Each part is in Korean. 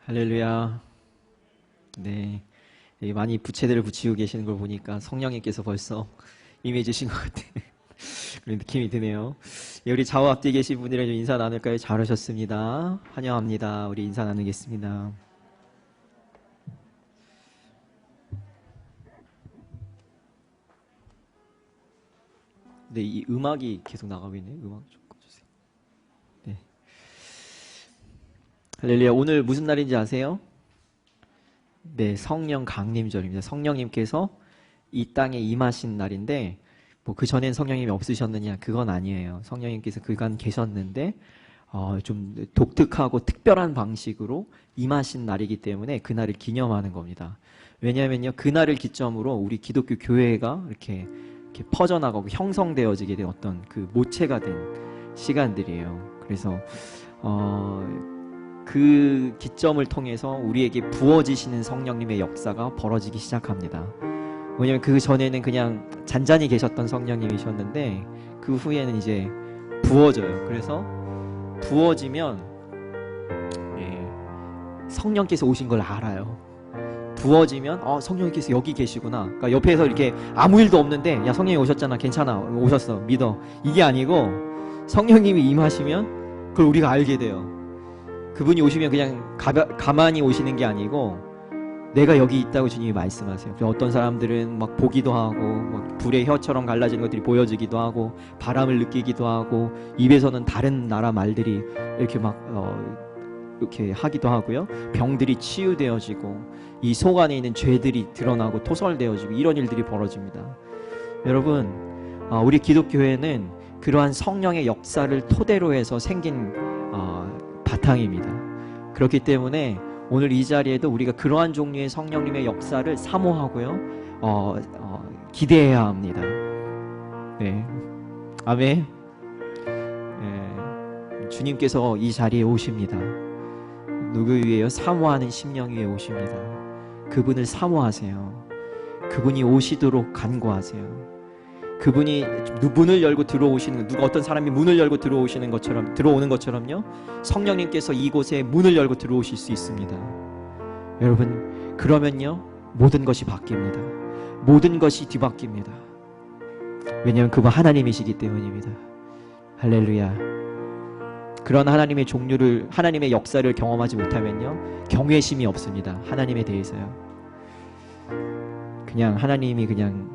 할렐루야. 네. 많이 부채들을 붙이고 계시는 걸 보니까 성령님께서 벌써 임해주신 것 같은 그런 느낌이 드네요. 우리 좌우 앞뒤에 계신 분들이랑 좀 인사 나눌까요? 잘 오셨습니다. 환영합니다. 우리 인사 나누겠습니다. 네, 이 음악이 계속 나가고 있네요. 음악 좀 꺼주세요. 네. 할렐루야. 오늘 무슨 날인지 아세요? 네, 성령 강림절입니다. 성령님께서 이 땅에 임하신 날인데, 뭐 그 전엔 성령님이 없으셨느냐? 그건 아니에요. 성령님께서 그간 계셨는데, 좀 독특하고 특별한 방식으로 임하신 날이기 때문에 그날을 기념하는 겁니다. 왜냐하면요, 그날을 기점으로 우리 기독교 교회가 이렇게 퍼져나가고 형성되어지게 된 어떤 그 모체가 된 시간들이에요. 그래서 그 기점을 통해서 우리에게 부어지시는 성령님의 역사가 벌어지기 시작합니다. 왜냐하면 그 전에는 그냥 잔잔히 계셨던 성령님이셨는데 그 후에는 이제 부어져요. 그래서 부어지면 성령께서 오신 걸 알아요. 부어지면 성령님께서 여기 계시구나. 그러니까 옆에서 이렇게 아무 일도 없는데 야, 성령이 오셨잖아, 괜찮아, 오셨어, 믿어, 이게 아니고 성령님이 임하시면 그걸 우리가 알게 돼요. 그분이 오시면 그냥 가만히 오시는 게 아니고 내가 여기 있다고 주님이 말씀하세요. 어떤 사람들은 막 보기도 하고 막 불의 혀처럼 갈라지는 것들이 보여지기도 하고 바람을 느끼기도 하고 입에서는 다른 나라 말들이 이렇게 막 이렇게 하기도 하고요. 병들이 치유되어지고 이 속 안에 있는 죄들이 드러나고 토설되어지고 이런 일들이 벌어집니다. 여러분, 우리 기독교회는 그러한 성령의 역사를 토대로 해서 생긴 바탕입니다. 그렇기 때문에 오늘 이 자리에도 우리가 그러한 종류의 성령님의 역사를 사모하고요, 기대해야 합니다. 네, 아멘. 네. 주님께서 이 자리에 오십니다. 누구 위에요? 사모하는 심령 위에 오십니다. 그분을 사모하세요. 그분이 오시도록 간구하세요. 그분이 문을 열고 들어오시는, 누가 어떤 사람이 문을 열고 들어오시는 것처럼, 들어오는 것처럼요, 성령님께서 이곳에 문을 열고 들어오실 수 있습니다. 여러분, 그러면요 모든 것이 바뀝니다. 모든 것이 뒤바뀝니다. 왜냐하면 그분 하나님이시기 때문입니다. 할렐루야. 그런 하나님의 종류를, 하나님의 역사를 경험하지 못하면요 경외심이 없습니다. 하나님에 대해서요. 그냥 하나님이 그냥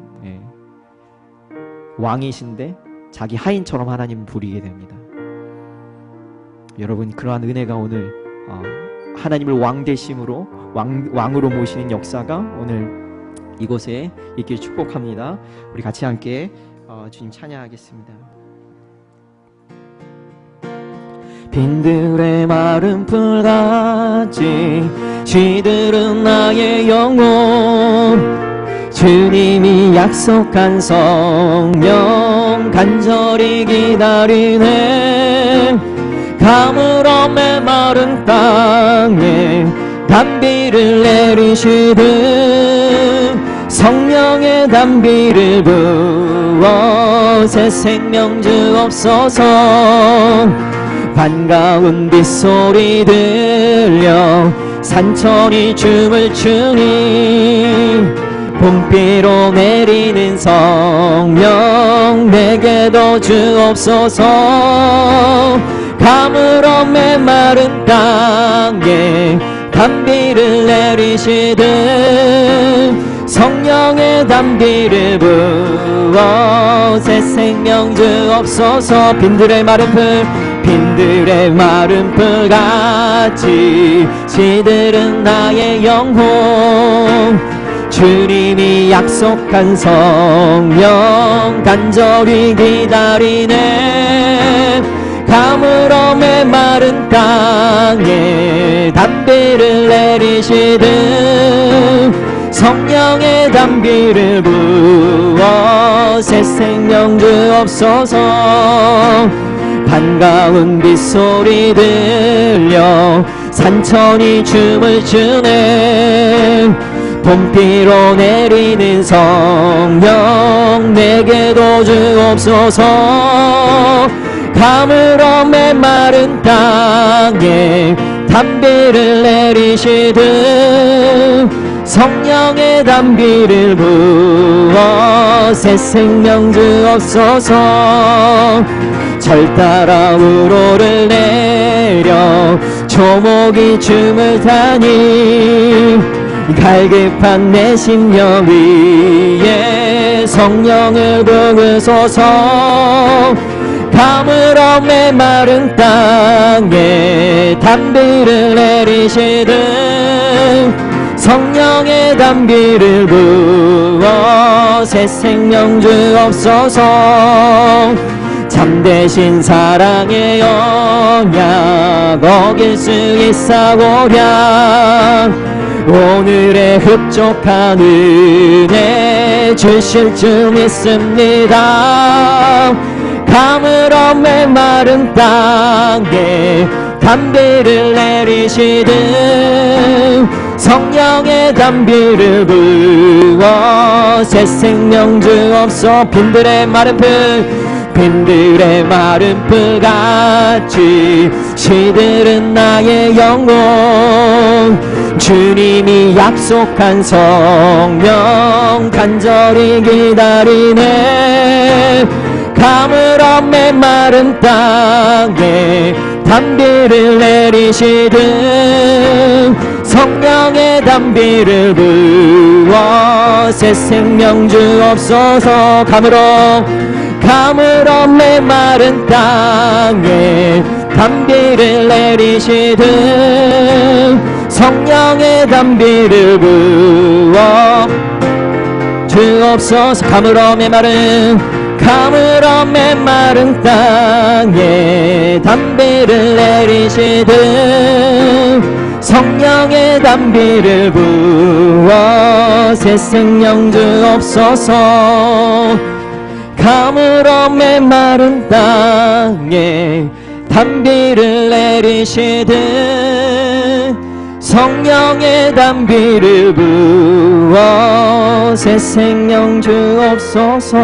왕이신데 자기 하인처럼 하나님 부리게 됩니다. 여러분, 그러한 은혜가 오늘 하나님을 왕 대심으로 왕으로 모시는 역사가 오늘 이곳에 있길 축복합니다. 우리 같이 함께 주님 찬양하겠습니다. 빈들의 마른 풀같이 시들은 나의 영혼, 주님이 약속한 성령 간절히 기다리네. 가물어 메마른 땅에 단비를 내리시듯 성령의 단비를 부어 새 생명 주옵소서. 반가운 빗소리 들려 산천이 춤을 추니 봄비로 내리는 성령 내게도 주옵소서. 가물어 메마른 땅에 단비를 내리시듯 성령의 단비를 부어 새 생명 주옵소서. 빈들의 마른 풀같이 시들은 나의 영혼, 주님이 약속한 성령 간절히 기다리네. 가물어 메마른 땅에 단비를 내리시듯 성령의 단비를 부어 새 생명 주옵소서. 반가운 빗소리 들려 산천이 춤을 추네. 봄비로 내리는 성령 내게도 주옵소서. 가물어 메마른 땅에 담비를 내리시듯 성령의 담비를 부어 새 생명 주옵소서. 절 따라 우로를 내려 조목이 춤을 타니 갈급한 내 심령 위에 성령을 부으소서. 가물어 메마른 땅에 담비를 내리시듯 성령의 담비를 부어 새 생명 주옵소서. 참되신 사랑의 언약 어길 수 있사오랴. 오늘의 흡족한 은혜 주실 줄 믿습니다. 가물어 메마른 땅에 담비를 내리시듯 성령의 담비를 부어 새 생명 주옵소서. 빈들의 마른 풀같이 시들은 나의 영혼. 주님이 약속한 성령 간절히 기다리네. 가물어 메마른 땅에 담비를 내리시듯 성령의 담비를 부어 새 생명 주옵소서. 가물어 메마른 땅에 담비를 내리시듯 성령의 담비를 부어 주옵소서. 가물어 메마른 땅에 담비를 내리시듯 성령의 담비를 부어 새 생명 주옵소서. 가물어 메마른 땅에 담비를 내리시듯 성령의 담비를 부어 새 생명 주옵소서.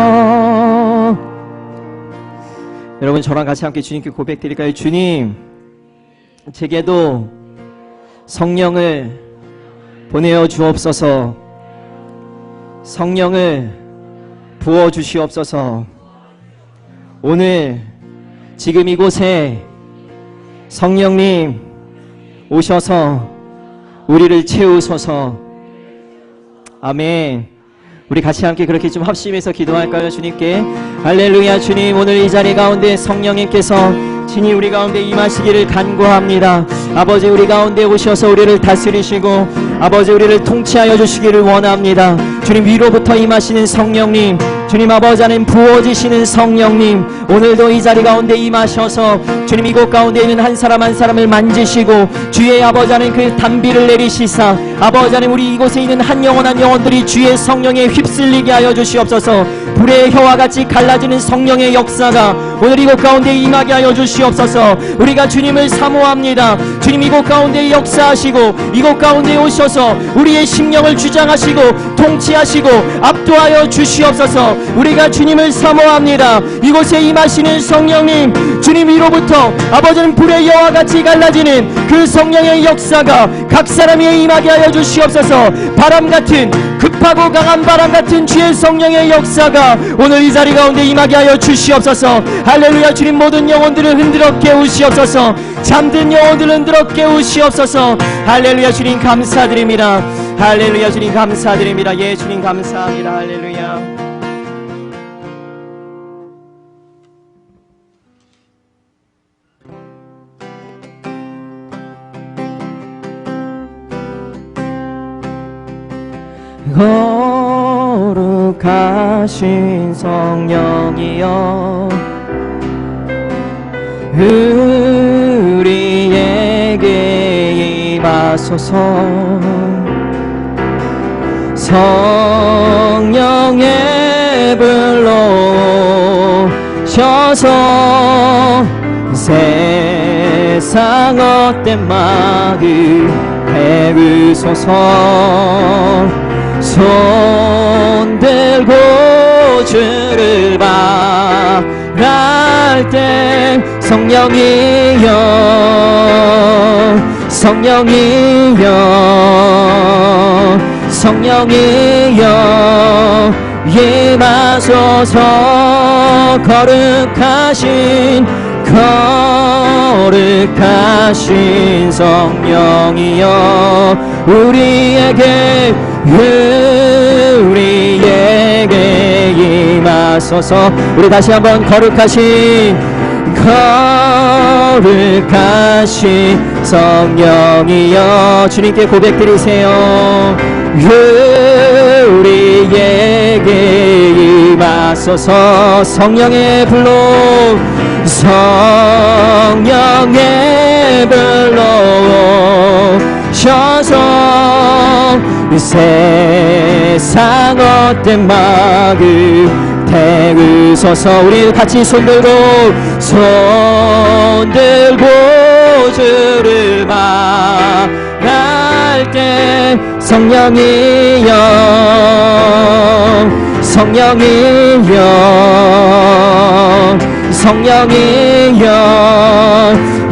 여러분 저랑 같이 함께 주님께 고백드릴까요? 주님, 제게도 성령을 보내어 주옵소서. 성령을 부어 주시옵소서. 오늘 지금 이곳에 성령님 오셔서 우리를 채우소서. 아멘. 우리 같이 함께 그렇게 좀 합심해서 기도할까요? 주님께 할렐루야. 주님, 오늘 이 자리 가운데 성령님께서 친히 우리 가운데 임하시기를 간구합니다. 아버지, 우리 가운데 오셔서 우리를 다스리시고 아버지 우리를 통치하여 주시기를 원합니다. 주님, 위로부터 임하시는 성령님, 주님 아버지 하나님 부어지시는 성령님, 오늘도 이 자리 가운데 임하셔서 주님 이곳 가운데 있는 한 사람 한 사람을 만지시고 주의 아버지 하나님 그 담비를 내리시사 아버지 하나님 우리 이곳에 있는 한 영혼 한 영혼들이 주의 성령에 휩쓸리게 하여 주시옵소서. 불의 혀와 같이 갈라지는 성령의 역사가 오늘 이곳 가운데 임하게 하여 주시옵소서. 우리가 주님을 사모합니다. 주님 이곳 가운데 역사하시고 이곳 가운데 오셔서 우리의 심령을 주장하시고 통치하시고 압도하여 주시옵소서. 우리가 주님을 사모합니다. 이곳에 임하시는 성령님, 주님 위로부터 아버지는 불의 여와 같이 갈라지는 그 성령의 역사가 각 사람 위에 임하게 하여 주시옵소서. 바람같은 급하고 강한 바람같은 주의 성령의 역사가 오늘 이 자리 가운데 임하게 하여 주시옵소서. 할렐루야. 주님 모든 영혼들을 흔들어 깨우시옵소서. 잠든 영혼들을 흔들어 깨우시옵소서. 할렐루야. 주님 감사드립니다. 할렐루야. 주님 감사드립니다. 예, 주님 감사합니다. 할렐루야. 거룩하신 성령이여 우리에게 임하소서. 성령의 불로 오셔서 세상 헛된 마음 배우소서. 손 들고 주를 바랄 때 성령이여 성령이여 성령이여 임하소서 거룩하신 성령이여 우리에게 임하소서. 우리 다시 한번 거룩하신 성령이여 주님께 고백드리세요. 우리에게 임하소서. 성령의 불로 성령의 불로 오셔서 세상 헛된 마음 태우소서. 우리 같이 손들고 주를 말할 때 성령이여 성령이여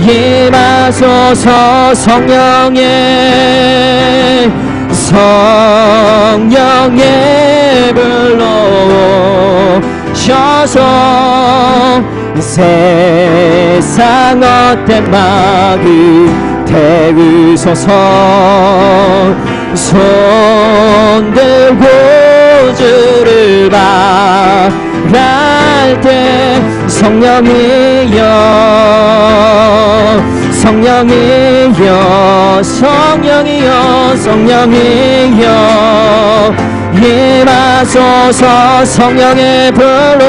임하소서. 성령의 불로 오셔서 세상 헛된 마음 태우소서. 손들고 주를 말할 때 성령이여 임하소서. 성령의 불로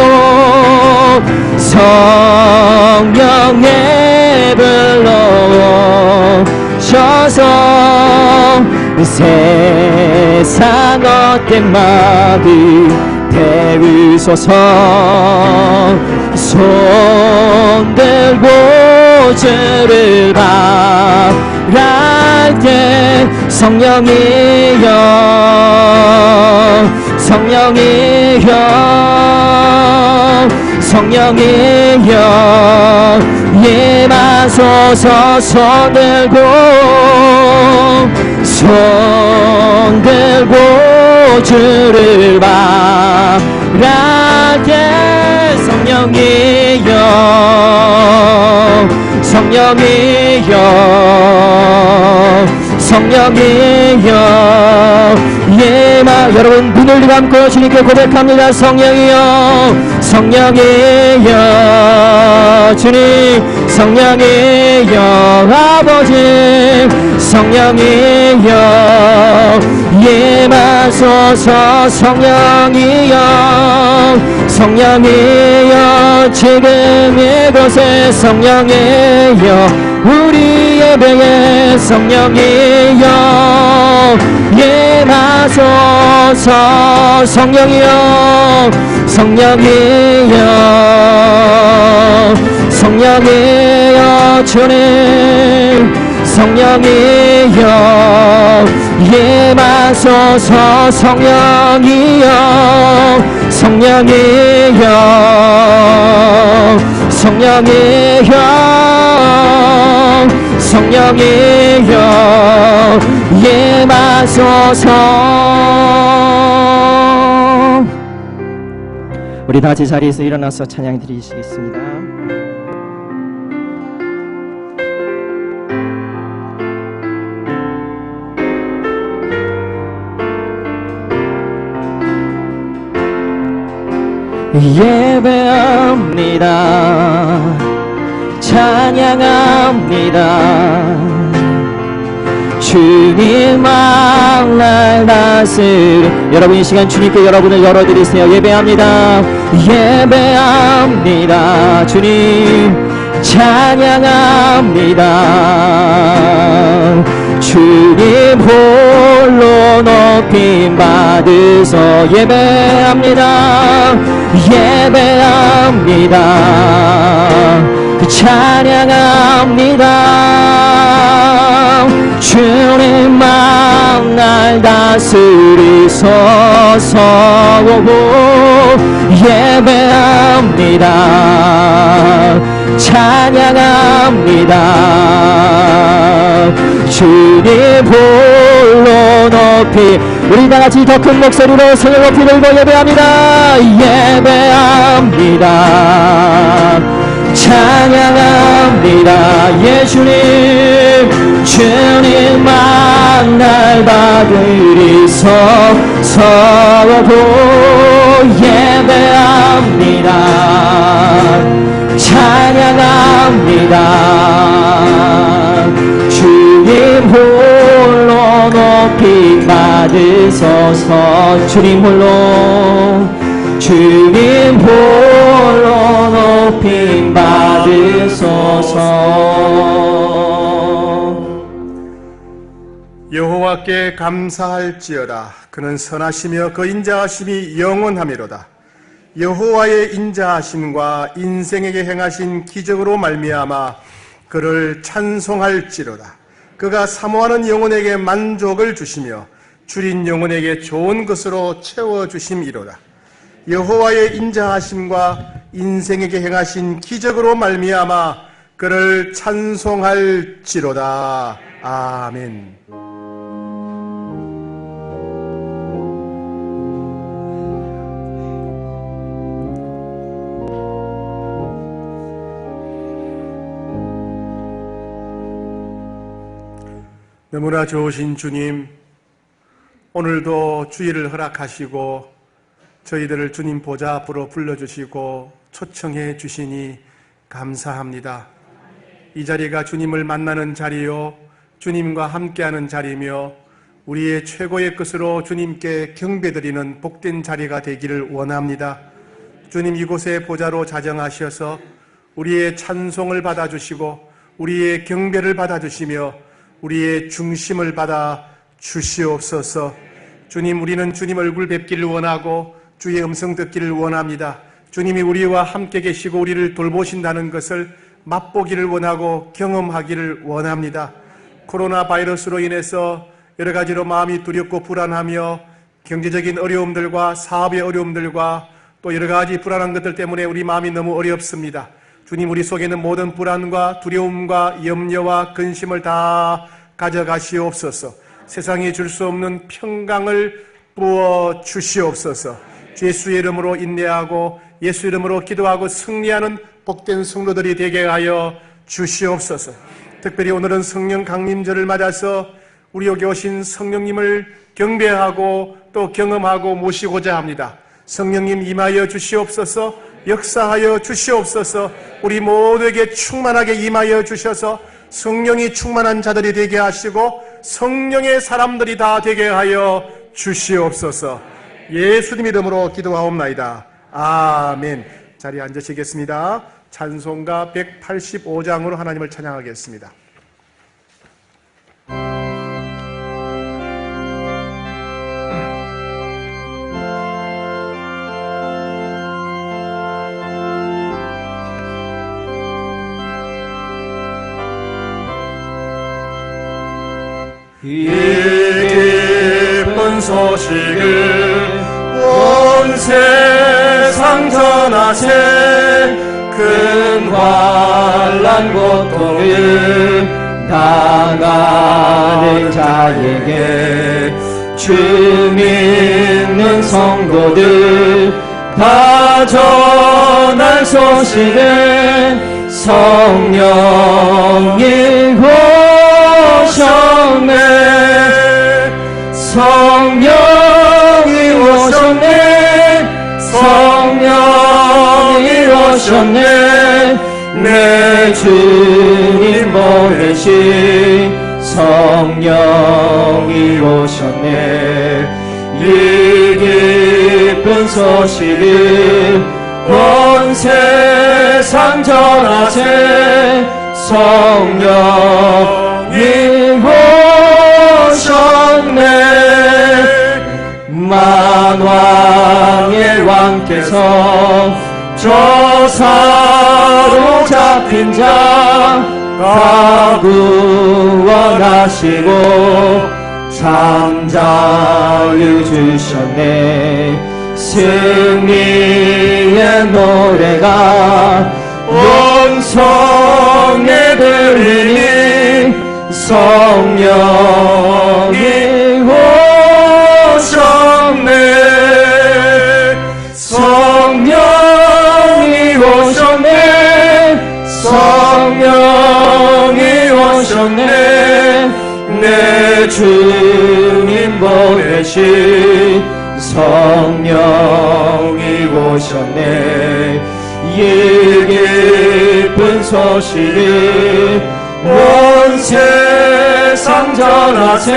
오셔서 세상 헛된 마음 태우소서. 손들고 주를 말할 때 성령이여 임하소서. 손들고 주를 말할 때 성령이여 여러분 눈을 감고 주님께 고백합니다. 성령이여 주님 성령이여 아버지 성령이여 임하소서. 성령이여 지금 이곳에 성령이여 우리 예배에 성령이여 임하소서. 성령이여 주님 성령이여 임하소서. 성령이여 임하소서. 우리 다 같이 자리에서 일어나서 찬양 드리시겠습니다. 예배합니다. 찬양합니다. 주님만 날 다스리. 여러분 이 시간 주님께 여러분을 열어드리세요. 예배합니다. 주님 찬양합니다. 주님 홀로 높임 받으소. 예배합니다. 찬양합니다. 주님만 날 다스리소서. 예배합니다. 찬양합니다. 주님 홀로 높이 우리 다같이 더 큰 목소리로 손을 높이 들고 예배합니다. 예배합니다. 찬양합니다. 예수님 주님만 날 받으리소서도 예배합니다. 찬양합니다. 주님 홀로 높이 받으소서. 주님 홀로 높이 받으소서. 여호와께 감사할지어다. 그는 선하시며 그 인자하심이 영원하미로다. 여호와의 인자하심과 인생에게 행하신 기적으로 말미암아 그를 찬송할지로다. 그가 사모하는 영혼에게 만족을 주시며 줄인 영혼에게 좋은 것으로 채워주심이로다. 여호와의 인자하심과 인생에게 행하신 기적으로 말미암아 그를 찬송할지로다. 아멘. 너무나 좋으신 주님, 오늘도 주의를 허락하시고 저희들을 주님 보좌 앞으로 불러주시고 초청해 주시니 감사합니다. 이 자리가 주님을 만나는 자리요, 주님과 함께하는 자리며 우리의 최고의 것으로 주님께 경배드리는 복된 자리가 되기를 원합니다. 주님, 이곳에 보좌로 자정하셔서 우리의 찬송을 받아주시고 우리의 경배를 받아주시며 우리의 중심을 받아 주시옵소서. 주님, 우리는 주님 얼굴 뵙기를 원하고 주의 음성 듣기를 원합니다. 주님이 우리와 함께 계시고 우리를 돌보신다는 것을 맛보기를 원하고 경험하기를 원합니다. 코로나 바이러스로 인해서 여러 가지로 마음이 두렵고 불안하며 경제적인 어려움들과 사업의 어려움들과 또 여러 가지 불안한 것들 때문에 우리 마음이 너무 어렵습니다. 주님, 우리 속에 있는 모든 불안과 두려움과 염려와 근심을 다 가져가시옵소서. 세상이 줄 수 없는 평강을 부어 주시옵소서. 예수의 이름으로 인내하고 예수 이름으로 기도하고 승리하는 복된 성도들이 되게 하여 주시옵소서. 특별히 오늘은 성령 강림절을 맞아서 우리 여기 오신 성령님을 경배하고 또 경험하고 모시고자 합니다. 성령님 임하여 주시옵소서. 역사하여 주시옵소서. 우리 모두에게 충만하게 임하여 주셔서 성령이 충만한 자들이 되게 하시고 성령의 사람들이 다 되게 하여 주시옵소서. 예수님 이름으로 기도하옵나이다. 아멘. 자리에 앉으시겠습니다. 찬송가 185장으로 하나님을 찬양하겠습니다. 이 기쁜 소식을 온 세상 전하세. 큰 환난 고통을 당하는 자에게 주 믿는 성도들 다 전할 소식은 성령이 오셨네. 성령이 오셨네. 성령이 오셨네. 내 주님 보내신 성령이 오셨네. 이 기쁜 소식을 온 세상 전하세. 성령이 오셨네. 만왕의 왕께서 저사로 잡힌 자 다 구원하시고 잠자유 주셨네. 승리의 노래가 온 성에 들리니 성령이 오셨네. 성령이 오셨네. 성령이 오셨네. 내 주님 보내신 성령이 오셨네. 이 기쁜 소식을 온 세상 전하세.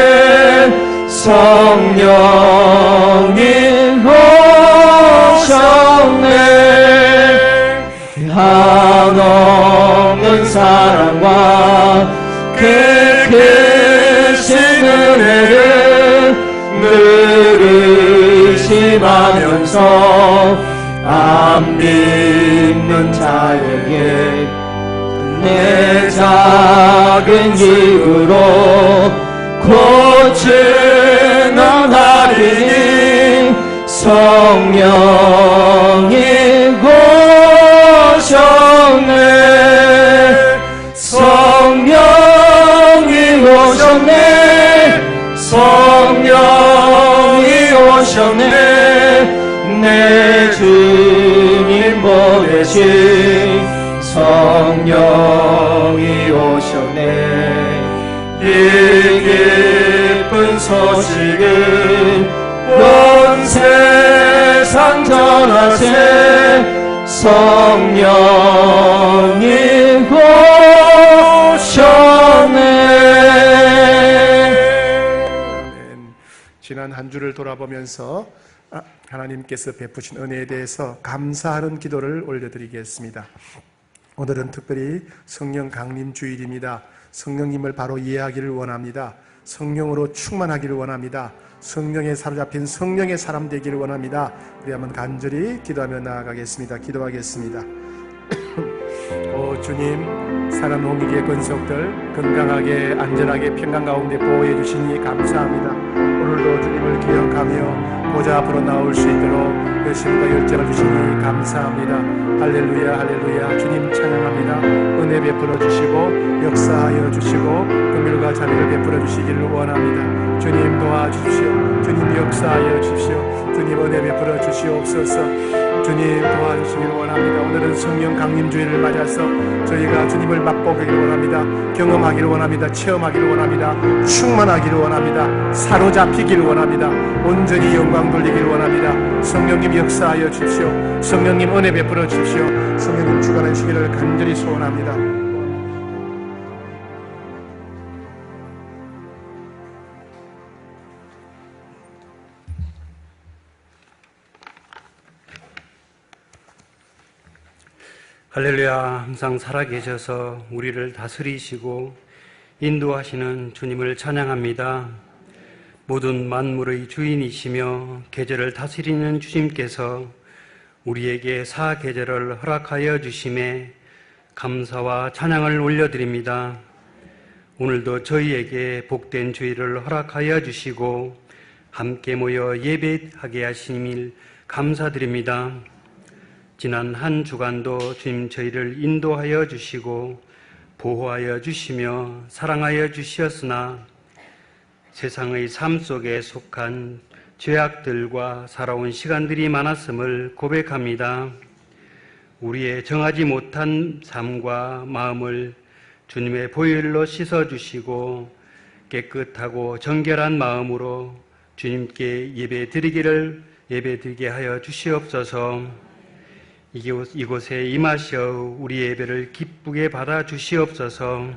성령이 오셨네. 한없는 사랑과 크신 은혜를 늘 의심하면서 안 믿는 자에게 내 작은 기으로 고치는 하리니 성령이 오셨네. 성령이 오셨네. 성령이 오셨네. 내 주님 보내신 성령이 오셨네. 이 기쁜 소식을 온 세상 전하세. 성령이 오셨네. 지난 한 주를 돌아보면서 하나님께서 베푸신 은혜에 대해서 감사하는 기도를 올려드리겠습니다. 오늘은 특별히 성령 강림 주일입니다. 성령님을 바로 이해하기를 원합니다. 성령으로 충만하기를 원합니다. 성령에 사로잡힌 성령의 사람 되기를 원합니다. 우리 한번 간절히 기도하며 나아가겠습니다. 기도하겠습니다. 오 주님, 사람 옹기의 권속들 건강하게 안전하게 평강 가운데 보호해 주시니 감사합니다. 오늘도 주님을 기억하며 보좌 앞으로 나올 수 있도록 열심과 열정을 주시니 감사합니다. 할렐루야 할렐루야. 주님 찬양합니다. 은혜 베풀어 주시고 역사하여 주시고 긍휼과 자비를 베풀어 주시기를 원합니다. 주님 도와주십시오. 주님 역사하여 주십시오. 주님 은혜 베풀어 주시옵소서. 주님 도와주시기를 원합니다. 오늘은 성령 강림주일을 맞아서 저희가 주님을 맛보기를 원합니다. 경험하기를 원합니다. 체험하기를 원합니다. 충만하기를 원합니다. 사로잡히기를 원합니다. 온전히 영광 돌리기를 원합니다. 성령님 역사하여 주십시오. 성령님 은혜 베풀어 주십시오. 성령님 주관하시기를 간절히 소원합니다. 할렐루야. 항상 살아계셔서 우리를 다스리시고 인도하시는 주님을 찬양합니다. 모든 만물의 주인이시며 계절을 다스리는 주님께서 우리에게 사계절을 허락하여 주심에 감사와 찬양을 올려드립니다. 오늘도 저희에게 복된 주일을 허락하여 주시고 함께 모여 예배하게 하심을 감사드립니다. 지난 한 주간도 주님 저희를 인도하여 주시고 보호하여 주시며 사랑하여 주시었으나 세상의 삶 속에 속한 죄악들과 살아온 시간들이 많았음을 고백합니다. 우리의 정하지 못한 삶과 마음을 주님의 보혈로 씻어주시고 깨끗하고 정결한 마음으로 주님께 예배드리게 하여 주시옵소서. 이곳에 임하시어 우리 예배를 기쁘게 받아 주시옵소서.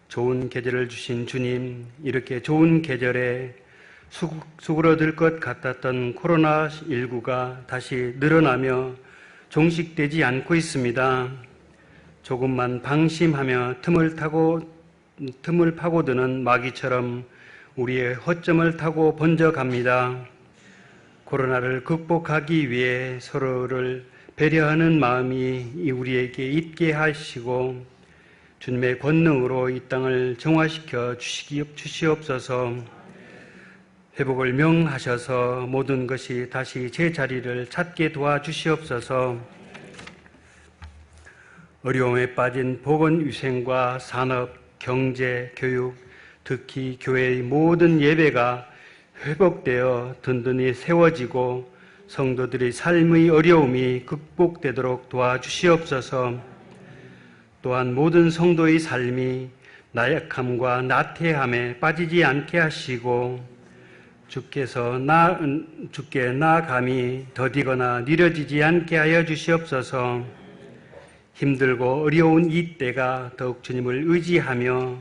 좋은 계절을 주신 주님, 이렇게 좋은 계절에 수그러들 것 같았던 코로나19가 다시 늘어나며 종식되지 않고 있습니다. 조금만 방심하며 틈을 파고드는 마귀처럼 우리의 허점을 타고 번져갑니다. 코로나를 극복하기 위해 서로를 배려하는 마음이 우리에게 있게 하시고 주님의 권능으로 이 땅을 정화시켜 주시옵소서. 회복을 명하셔서 모든 것이 다시 제자리를 찾게 도와주시옵소서. 어려움에 빠진 보건위생과 산업, 경제, 교육, 특히 교회의 모든 예배가 회복되어 든든히 세워지고 성도들의 삶의 어려움이 극복되도록 도와주시옵소서. 또한 모든 성도의 삶이 나약함과 나태함에 빠지지 않게 하시고 주께 나아감이 더디거나 느려지지 않게 하여 주시옵소서. 힘들고 어려운 이때가 더욱 주님을 의지하며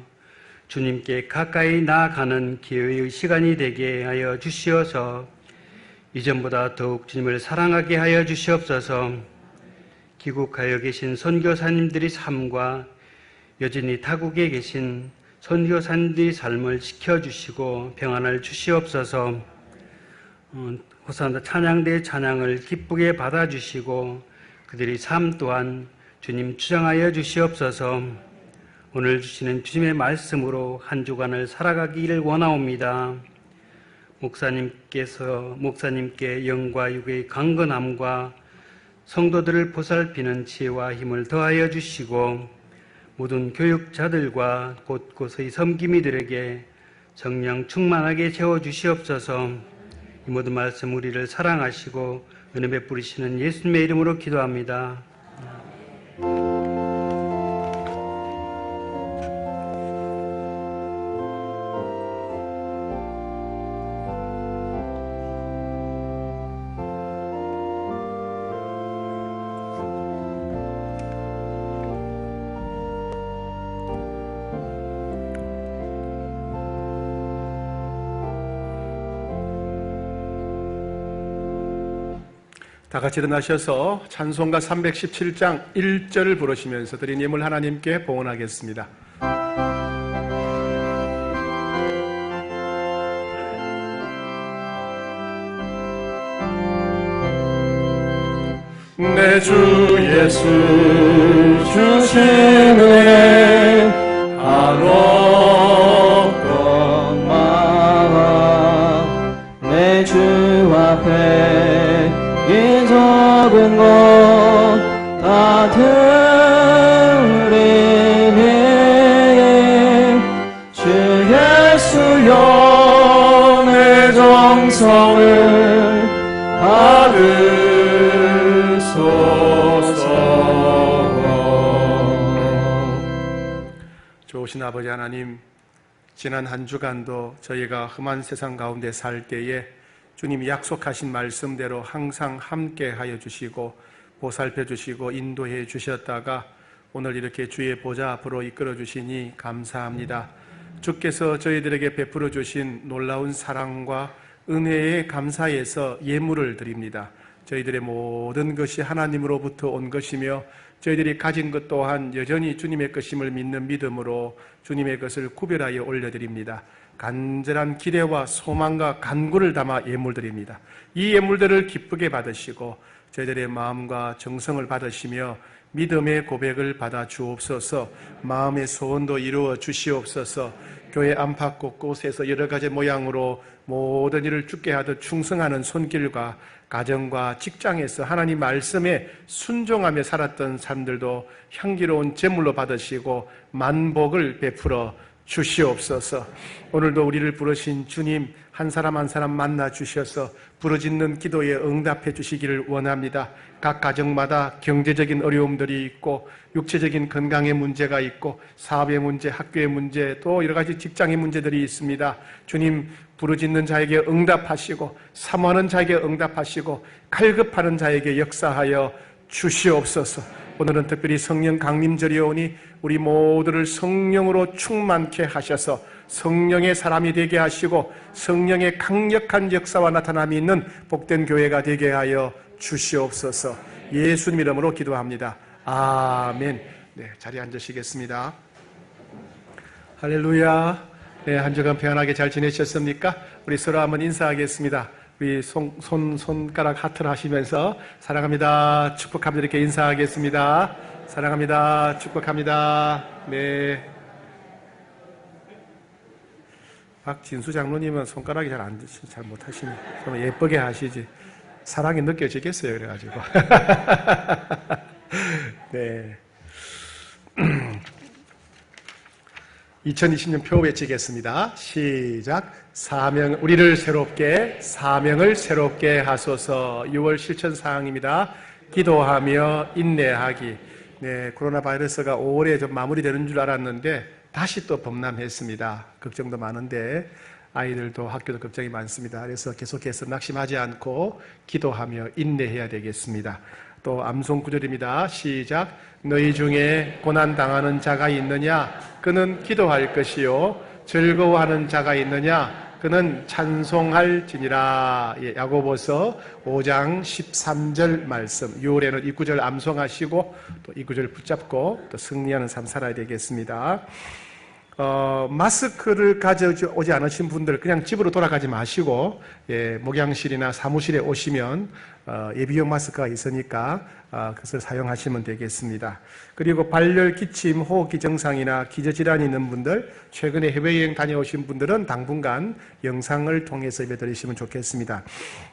주님께 가까이 나아가는 기회의 시간이 되게 하여 주시어서 이전보다 더욱 주님을 사랑하게 하여 주시옵소서. 귀국하여 계신 선교사님들의 삶과 여전히 타국에 계신 선교사님들의 삶을 지켜주시고 평안을 주시옵소서. 호산나 찬양대의 찬양을 기쁘게 받아주시고 그들의 삶 또한 주님 주장하여 주시옵소서. 오늘 주시는 주님의 말씀으로 한 주간을 살아가기를 원하옵니다. 목사님께 영과 육의 강건함과 성도들을 보살피는 지혜와 힘을 더하여 주시고 모든 교육자들과 곳곳의 섬기미들에게 정령 충만하게 채워주시옵소서. 이 모든 말씀 우리를 사랑하시고 은혜 베푸시는 예수님의 이름으로 기도합니다. 다 같이 일어나셔서 찬송가 317장 1절을 부르시면서 드린 예물 하나님께 봉헌하겠습니다. 내 주 예수 주신 은혜 한없던 마음 내 주 앞에 이 적은 것 다 드리니 주 예수여 내 정성을 받으소서. 좋으신 아버지 하나님, 지난 한 주간도 저희가 험한 세상 가운데 살 때에 주님이 약속하신 말씀대로 항상 함께 하여 주시고 보살펴 주시고 인도해 주셨다가 오늘 이렇게 주의 보좌 앞으로 이끌어 주시니 감사합니다. 주께서 저희들에게 베풀어 주신 놀라운 사랑과 은혜에 감사해서 예물을 드립니다. 저희들의 모든 것이 하나님으로부터 온 것이며 저희들이 가진 것 또한 여전히 주님의 것임을 믿는 믿음으로 주님의 것을 구별하여 올려드립니다. 간절한 기대와 소망과 간구를 담아 예물드립니다. 이 예물들을 기쁘게 받으시고 저희들의 마음과 정성을 받으시며 믿음의 고백을 받아 주옵소서. 마음의 소원도 이루어 주시옵소서. 교회 안팎 곳곳에서 여러 가지 모양으로 모든 일을 주께 하듯 충성하는 손길과 가정과 직장에서 하나님 말씀에 순종하며 살았던 사람들도 향기로운 제물로 받으시고 만복을 베풀어 주시옵소서. 오늘도 우리를 부르신 주님 한 사람 한 사람 만나 주셔서 부르짖는 기도에 응답해 주시기를 원합니다. 각 가정마다 경제적인 어려움들이 있고 육체적인 건강의 문제가 있고 사업의 문제, 학교의 문제, 또 여러 가지 직장의 문제들이 있습니다. 주님, 부르짖는 자에게 응답하시고 사모하는 자에게 응답하시고 갈급하는 자에게 역사하여 주시옵소서. 오늘은 특별히 성령 강림절이오니 우리 모두를 성령으로 충만케 하셔서 성령의 사람이 되게 하시고 성령의 강력한 역사와 나타남이 있는 복된 교회가 되게 하여 주시옵소서. 예수님 이름으로 기도합니다. 아멘. 네, 자리에 앉으시겠습니다. 할렐루야. 네, 한 주간 평안하게 잘 지내셨습니까? 우리 서로 한번 인사하겠습니다. 우리 손가락 하트를 하시면서 사랑합니다, 축복합니다 이렇게 인사하겠습니다. 사랑합니다, 축복합니다. 네. 박진수 장로님은 손가락이 잘 못하시네. 좀 예쁘게 하시지. 사랑이 느껴지겠어요, 그래가지고. 네. 2020년 표 외치겠습니다. 시작. 우리를 새롭게, 사명을 새롭게 하소서. 6월 실천 사항입니다. 기도하며 인내하기. 네, 코로나 바이러스가 5월에 좀 마무리되는 줄 알았는데 다시 또 범람했습니다. 걱정도 많은데 아이들도 학교도 걱정이 많습니다. 그래서 계속해서 낙심하지 않고 기도하며 인내해야 되겠습니다. 또 암송 구절입니다. 시작. 너희 중에 고난 당하는 자가 있느냐? 그는 기도할 것이요. 즐거워하는 자가 있느냐? 그는 찬송할지니라. 예, 야고보서 5장 13절 말씀. 6월에는 이 구절 암송하시고 또 이 구절 붙잡고 또 승리하는 삶 살아야 되겠습니다. 마스크를 가져오지 않으신 분들 그냥 집으로 돌아가지 마시고, 예, 목양실이나 사무실에 오시면 예비용 마스크가 있으니까 그것을 사용하시면 되겠습니다. 그리고 발열, 기침, 호흡기 증상이나 기저질환이 있는 분들, 최근에 해외여행 다녀오신 분들은 당분간 영상을 통해서 예배드리시면 좋겠습니다.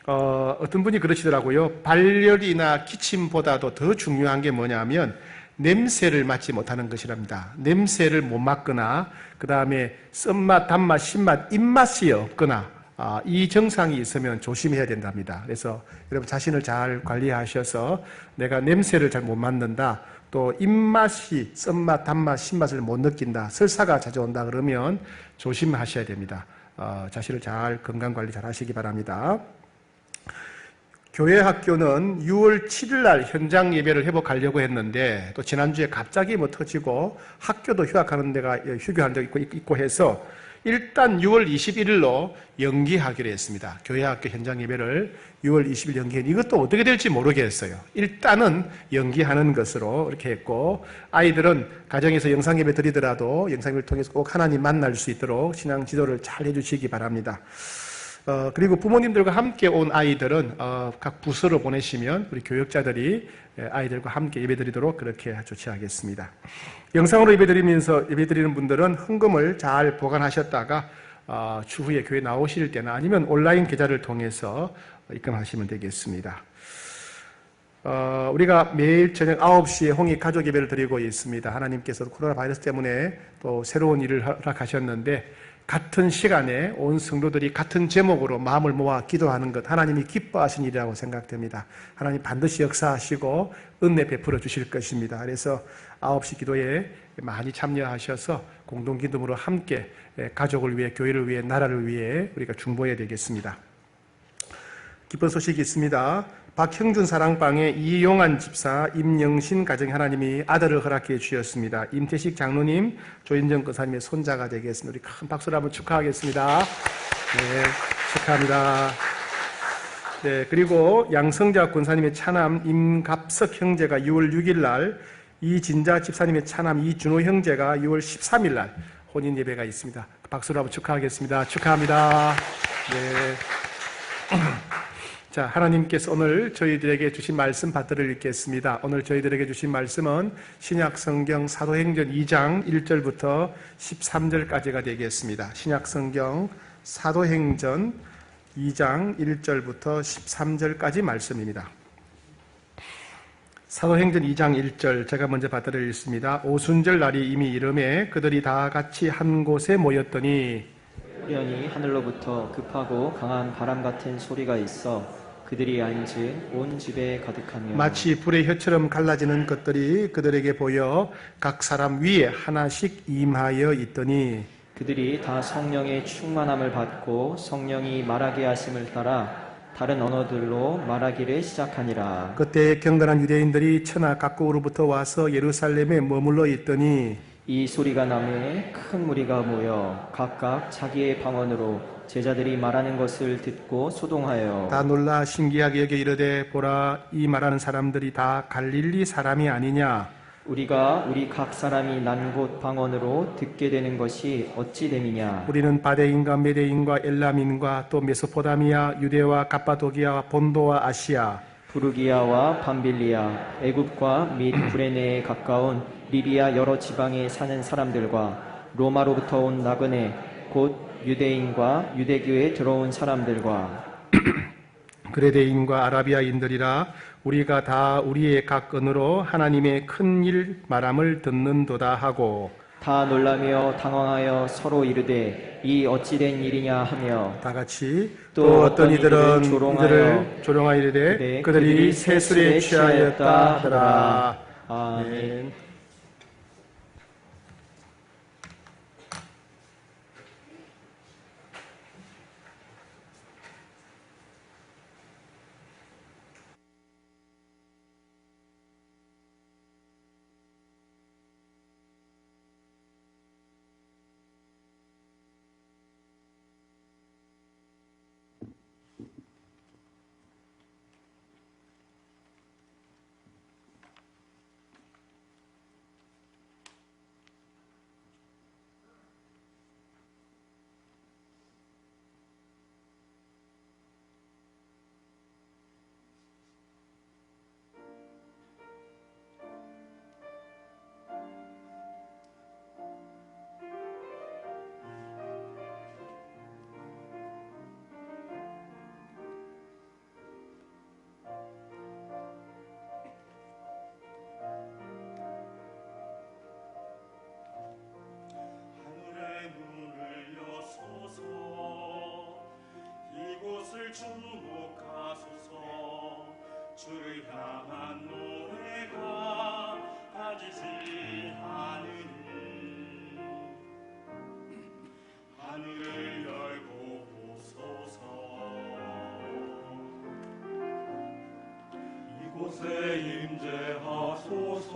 어떤 분이 그러시더라고요. 발열이나 기침보다도 더 중요한 게 뭐냐면 냄새를 맡지 못하는 것이랍니다. 냄새를 못 맡거나 그 다음에 쓴맛, 단맛, 신맛, 입맛이 없거나 이 증상이 있으면 조심해야 된답니다. 그래서 여러분 자신을 잘 관리하셔서 내가 냄새를 잘 못 맡는다, 또 입맛이 쓴맛, 단맛, 신맛을 못 느낀다, 설사가 자주 온다 그러면 조심하셔야 됩니다. 자신을 잘 건강관리 잘 하시기 바랍니다. 교회 학교는 6월 7일 날 현장 예배를 회복하려고 했는데 또 지난주에 갑자기 터지고 학교도 휴학하는 데가 휴교한 데 있고 해서 일단 6월 21일로 연기하기로 했습니다. 교회 학교 현장 예배를 6월 20일 연기했는데 이것도 어떻게 될지 모르겠어요. 일단은 연기하는 것으로 이렇게 했고, 아이들은 가정에서 영상 예배 드리더라도 영상 예배를 통해서 꼭 하나님 만날 수 있도록 신앙 지도를 잘 해주시기 바랍니다. 그리고 부모님들과 함께 온 아이들은 각 부서로 보내시면 우리 교역자들이 아이들과 함께 예배드리도록 그렇게 조치하겠습니다. 영상으로 예배드리는 분들은 헌금을 잘 보관하셨다가 추후에 교회 나오실 때나 아니면 온라인 계좌를 통해서 입금하시면 되겠습니다. 우리가 매일 저녁 9시에 홍익 가족 예배를 드리고 있습니다. 하나님께서 코로나 바이러스 때문에 또 새로운 일을 허락하셨는데 같은 시간에 온 성도들이 같은 제목으로 마음을 모아 기도하는 것, 하나님이 기뻐하신 일이라고 생각됩니다. 하나님 반드시 역사하시고 은혜 베풀어 주실 것입니다. 그래서 9시 기도에 많이 참여하셔서 공동기도로 함께 가족을 위해, 교회를 위해, 나라를 위해 우리가 중보해야 되겠습니다. 기쁜 소식이 있습니다. 박형준 사랑방의 이용한 집사, 임영신 가정 하나님이 아들을 허락해 주셨습니다. 임태식 장로님, 조인정 권사님의 손자가 되겠습니다. 우리 큰 박수로 한번 축하하겠습니다. 네, 축하합니다. 네, 그리고 양성자 권사님의 차남 임갑석 형제가 6월 6일 날, 이진자 집사님의 차남 이준호 형제가 6월 13일 날 혼인 예배가 있습니다. 박수로 한번 축하하겠습니다. 축하합니다. 네. 자, 하나님께서 오늘 저희들에게 주신 말씀 받들어 읽겠습니다. 오늘 저희들에게 주신 말씀은 신약성경 사도행전 2장 1절부터 13절까지가 되겠습니다. 신약성경 사도행전 2장 1절부터 13절까지 말씀입니다. 사도행전 2장 1절 제가 먼저 받들어 읽습니다. 오순절 날이 이미 이름에 그들이 다 같이 한 곳에 모였더니 우연히 하늘로부터 급하고 강한 바람 같은 소리가 있어 그들이 앉은 온 집에 가득하며 마치 불의 혀처럼 갈라지는 것들이 그들에게 보여 각 사람 위에 하나씩 임하여 있더니 그들이 다 성령의 충만함을 받고 성령이 말하게 하심을 따라 다른 언어들로 말하기를 시작하니라. 그때 경건한 유대인들이 천하 각국으로부터 와서 예루살렘에 머물러 있더니 이 소리가 나매 큰 무리가 모여 각각 자기의 방언으로 제자들이 말하는 것을 듣고 소동하여 다 놀라 신기하게 여겨 이르되 보라, 이 말하는 사람들이 다 갈릴리 사람이 아니냐. 우리가 우리 각 사람이 난 곳 방언으로 듣게 되는 것이 어찌 됨이냐. 우리는 바데인과 메데인과 엘람인과 또 메소포다미아, 유대와 갑바도기아와 본도와 아시아, 부르기아와 밤빌리아, 애굽과 및 구레네에 가까운 리비아 여러 지방에 사는 사람들과 로마로부터 온 나그네 곧 유대인과 유대교에 들어온 사람들과 그레데인과 아라비아인들이라 우리가 다 우리의 각 언어로 하나님의 큰 일 말함을 듣는도다 하고 다 놀라며 당황하여 서로 이르되 이 어찌된 일이냐 하며 다 같이 또 또 어떤 이들은 조롱하여 이들을 조롱하여 이르되 그들이 세술에 취하였다 하더라. 아멘. 하늘의 문을 여소서 이곳을 주목하소서 주를 향한 노래가 가지지 않으니 하늘을 열고 보소서 이곳에 임재하소서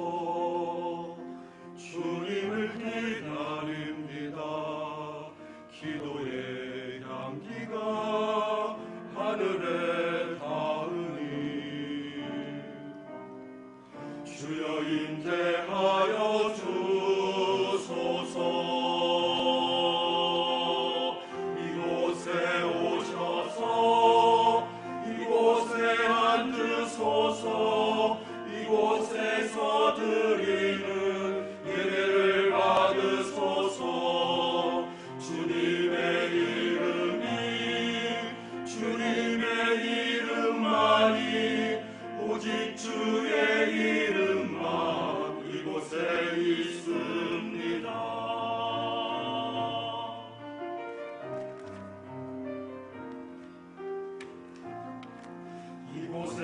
주님을 기다립니다. 기도의 향기가 하늘에 닿으니 주여 임재하여 주소서. 이곳에 오셔서 이곳에 앉으소서. 이곳에서 드리는 예배를 받으소서. 주님의 이름만이 오직 주의 이름만 이곳에 있습니다. 이곳에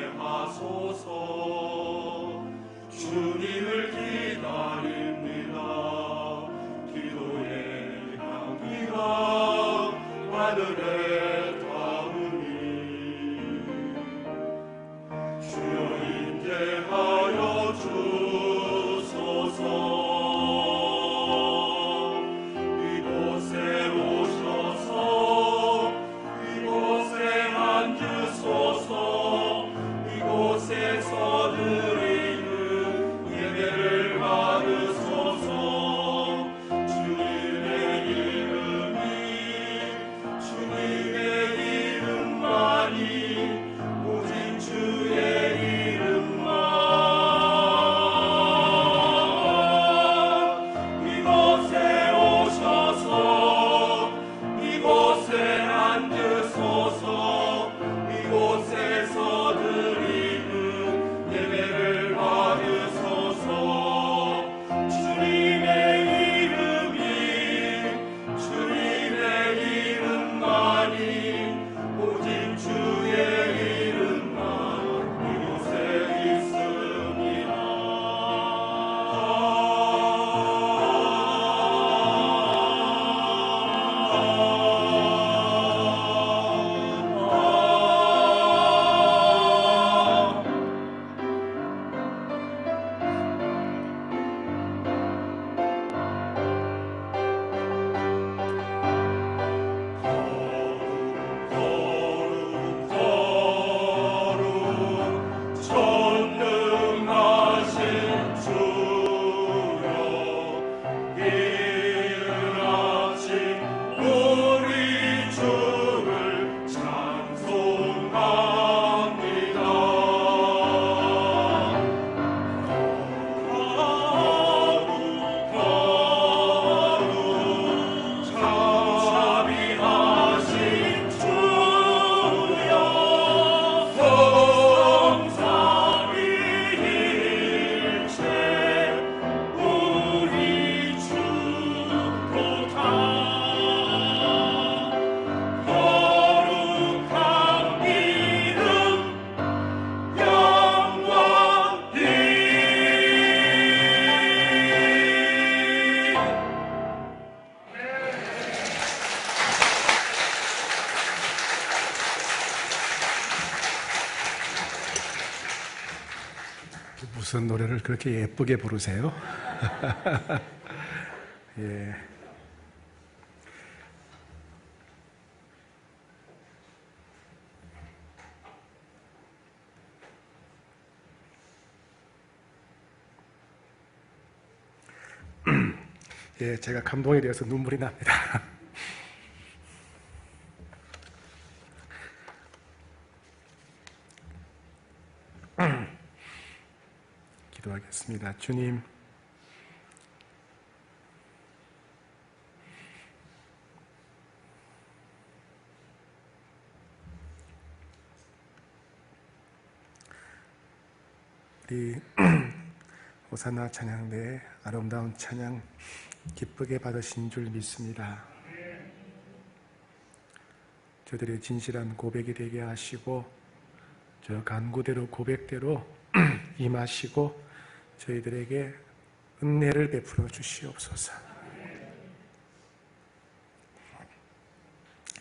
임재하소서. 주님을 기다립니다. 기도의 향기가 하늘에 닿으니 주여 임재하여 주소서. 이곳에 오셔서 이곳에 앉으소서. 무슨 노래를 그렇게 예쁘게 부르세요? 예. 예, 제가 감동에 대해서 눈물이 납니다. 기도하겠습니다. 주님, 우리 호산나 찬양대의 아름다운 찬양 기쁘게 받으신 줄 믿습니다. 저들의 진실한 고백이 되게 하시고 저 간구대로 고백대로 임하시고 저희들에게 은혜를 베풀어 주시옵소서.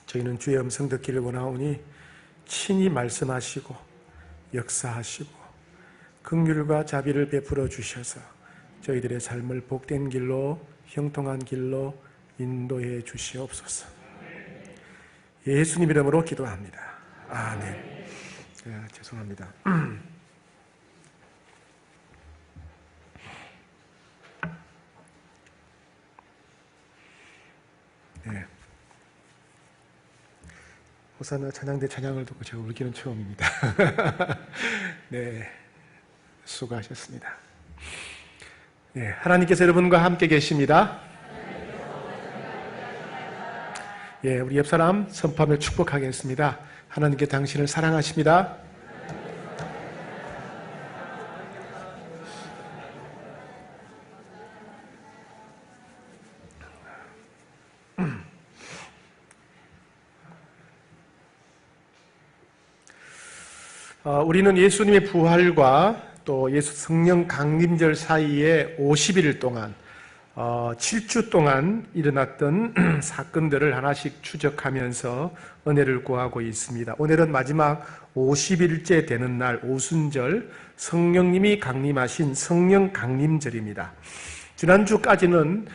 저희는 주의 음성 듣기를 원하오니 친히 말씀하시고 역사하시고 긍휼과 자비를 베풀어 주셔서 저희들의 삶을 복된 길로 형통한 길로 인도해 주시옵소서. 예수님 이름으로 기도합니다. 아멘. 죄송합니다. 네. 호산나 찬양대 찬양을 듣고 제가 울기는 처음입니다. 네, 수고하셨습니다. 네, 하나님께서 여러분과 함께 계십니다. 예, 우리 옆 사람 선포하며 축복하겠습니다. 하나님께 당신을 사랑하십니다. 우리는 예수님의 부활과 또 예수 성령 강림절 사이에 50일 동안 7주 동안 일어났던 사건들을 하나씩 추적하면서 은혜를 구하고 있습니다. 오늘은 마지막 50일째 되는 날 오순절 성령님이 강림하신 성령 강림절입니다. 지난주까지는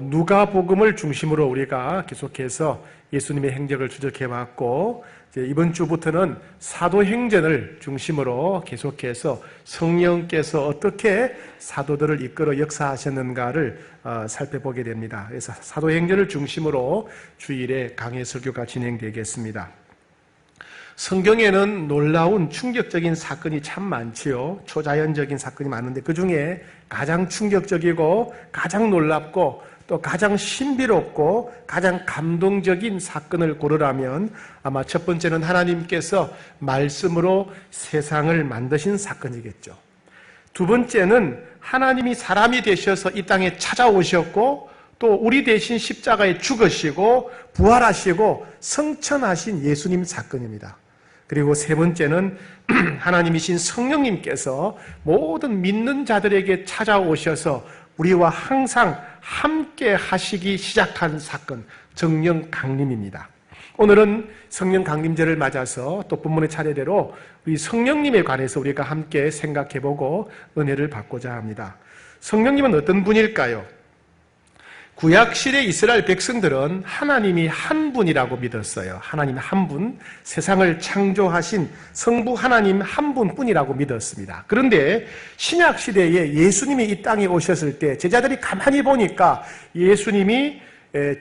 누가복음을 중심으로 우리가 계속해서 예수님의 행적을 추적해왔고 이번 주부터는 사도행전을 중심으로 계속해서 성령께서 어떻게 사도들을 이끌어 역사하셨는가를 살펴보게 됩니다. 그래서 사도행전을 중심으로 주일에 강해 설교가 진행되겠습니다. 성경에는 놀라운 충격적인 사건이 참 많지요. 초자연적인 사건이 많은데 그 중에 가장 충격적이고 가장 놀랍고 또 가장 신비롭고 가장 감동적인 사건을 고르라면 아마 첫 번째는 하나님께서 말씀으로 세상을 만드신 사건이겠죠. 두 번째는 하나님이 사람이 되셔서 이 땅에 찾아오셨고 또 우리 대신 십자가에 죽으시고 부활하시고 성천하신 예수님 사건입니다. 그리고 세 번째는 하나님이신 성령님께서 모든 믿는 자들에게 찾아오셔서 우리와 항상 함께 하시기 시작한 사건, 성령 강림입니다. 오늘은 성령 강림절을 맞아서 또 본문의 차례대로 우리 성령님에 관해서 우리가 함께 생각해보고 은혜를 받고자 합니다. 성령님은 어떤 분일까요? 구약시대 이스라엘 백성들은 하나님이 한 분이라고 믿었어요. 하나님 한 분, 세상을 창조하신 성부 하나님 한 분뿐이라고 믿었습니다. 그런데 신약시대에 예수님이 이 땅에 오셨을 때 제자들이 가만히 보니까 예수님이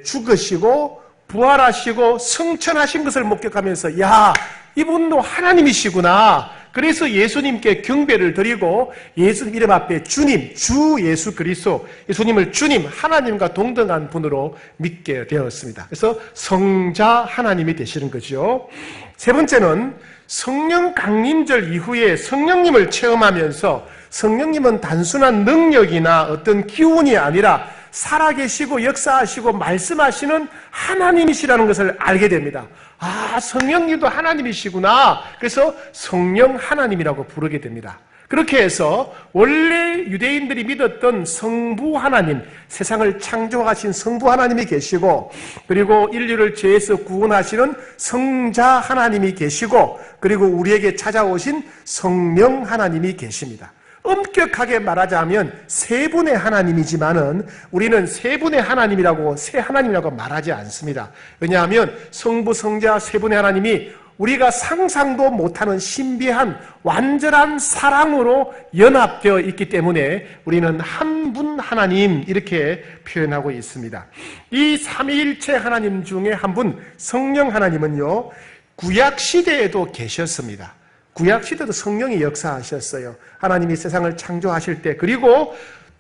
죽으시고 부활하시고 성천하신 것을 목격하면서 야, 이분도 하나님이시구나. 그래서 예수님께 경배를 드리고 예수님 이름 앞에 주님, 주 예수 그리스도, 예수님을 주님, 하나님과 동등한 분으로 믿게 되었습니다. 그래서 성자 하나님이 되시는 거죠. 세 번째는 성령 강림절 이후에 성령님을 체험하면서 성령님은 단순한 능력이나 어떤 기운이 아니라 살아계시고 역사하시고 말씀하시는 하나님이시라는 것을 알게 됩니다. 아, 성령님도 하나님이시구나. 그래서 성령 하나님이라고 부르게 됩니다. 그렇게 해서 원래 유대인들이 믿었던 성부 하나님, 세상을 창조하신 성부 하나님이 계시고 그리고 인류를 죄에서 구원하시는 성자 하나님이 계시고 그리고 우리에게 찾아오신 성령 하나님이 계십니다. 엄격하게 말하자면 세 분의 하나님이지만은 우리는 세 분의 하나님이라고 세 하나님이라고 말하지 않습니다. 왜냐하면 성부, 성자 세 분의 하나님이 우리가 상상도 못하는 신비한 완전한 사랑으로 연합되어 있기 때문에 우리는 한 분 하나님 이렇게 표현하고 있습니다. 이 삼위일체 하나님 중에 한 분 성령 하나님은요, 구약시대에도 계셨습니다. 구약시대도 성령이 역사하셨어요. 하나님이 세상을 창조하실 때. 그리고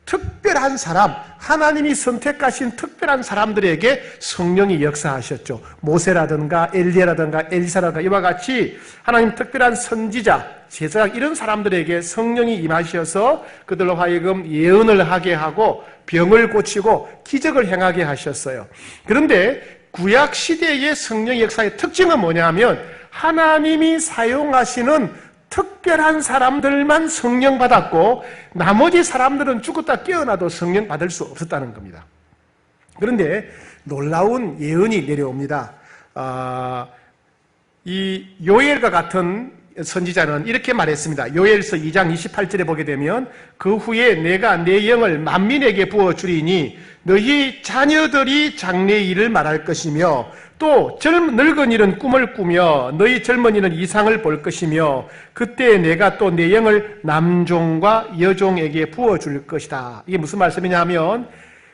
특별한 사람, 하나님이 선택하신 특별한 사람들에게 성령이 역사하셨죠. 모세라든가 엘리야라든가 엘리사라든가 이와 같이 하나님 특별한 선지자, 제사장 이런 사람들에게 성령이 임하셔서 그들로 하여금 예언을 하게 하고 병을 고치고 기적을 행하게 하셨어요. 그런데 구약시대의 성령 역사의 특징은 뭐냐면 하나님이 사용하시는 특별한 사람들만 성령 받았고 나머지 사람들은 죽었다 깨어나도 성령 받을 수 없었다는 겁니다. 그런데 놀라운 예언이 내려옵니다. 이 요엘과 같은 선지자는 이렇게 말했습니다. 요엘서 2장 28절에 보게 되면 그 후에 내가 내 영을 만민에게 부어주리니 너희 자녀들이 장래의 일을 말할 것이며 또 늙은이는 꿈을 꾸며 너희 젊은이는 이상을 볼 것이며 그때 내가 또 내 영을 남종과 여종에게 부어줄 것이다. 이게 무슨 말씀이냐면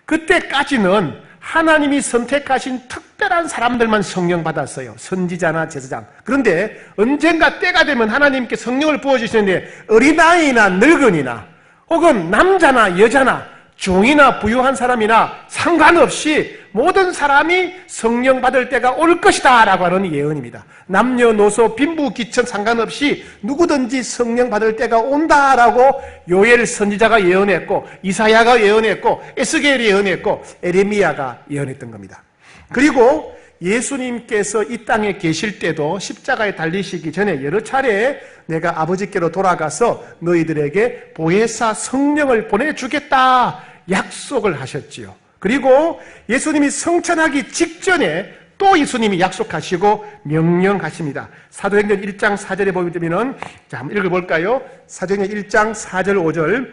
그때까지는 하나님이 선택하신 특별한 사람들만 성령 받았어요. 선지자나 제사장. 그런데 언젠가 때가 되면 하나님께 성령을 부어주시는데 어린아이나 늙은이나 혹은 남자나 여자나 종이나 부유한 사람이나 상관없이 모든 사람이 성령 받을 때가 올 것이다 라고 하는 예언입니다. 남녀노소 빈부귀천 상관없이 누구든지 성령 받을 때가 온다라고 요엘 선지자가 예언했고 이사야가 예언했고 에스겔이 예언했고 에레미야가 예언했던 겁니다. 그리고 예수님께서 이 땅에 계실 때도 십자가에 달리시기 전에 여러 차례 내가 아버지께로 돌아가서 너희들에게 보혜사 성령을 보내주겠다 약속을 하셨지요. 그리고 예수님이 성천하기 직전에 또 예수님이 약속하시고 명령하십니다. 사도행전 1장 4절에 보면 자, 한번 읽어볼까요? 사도행전 1장 4절 5절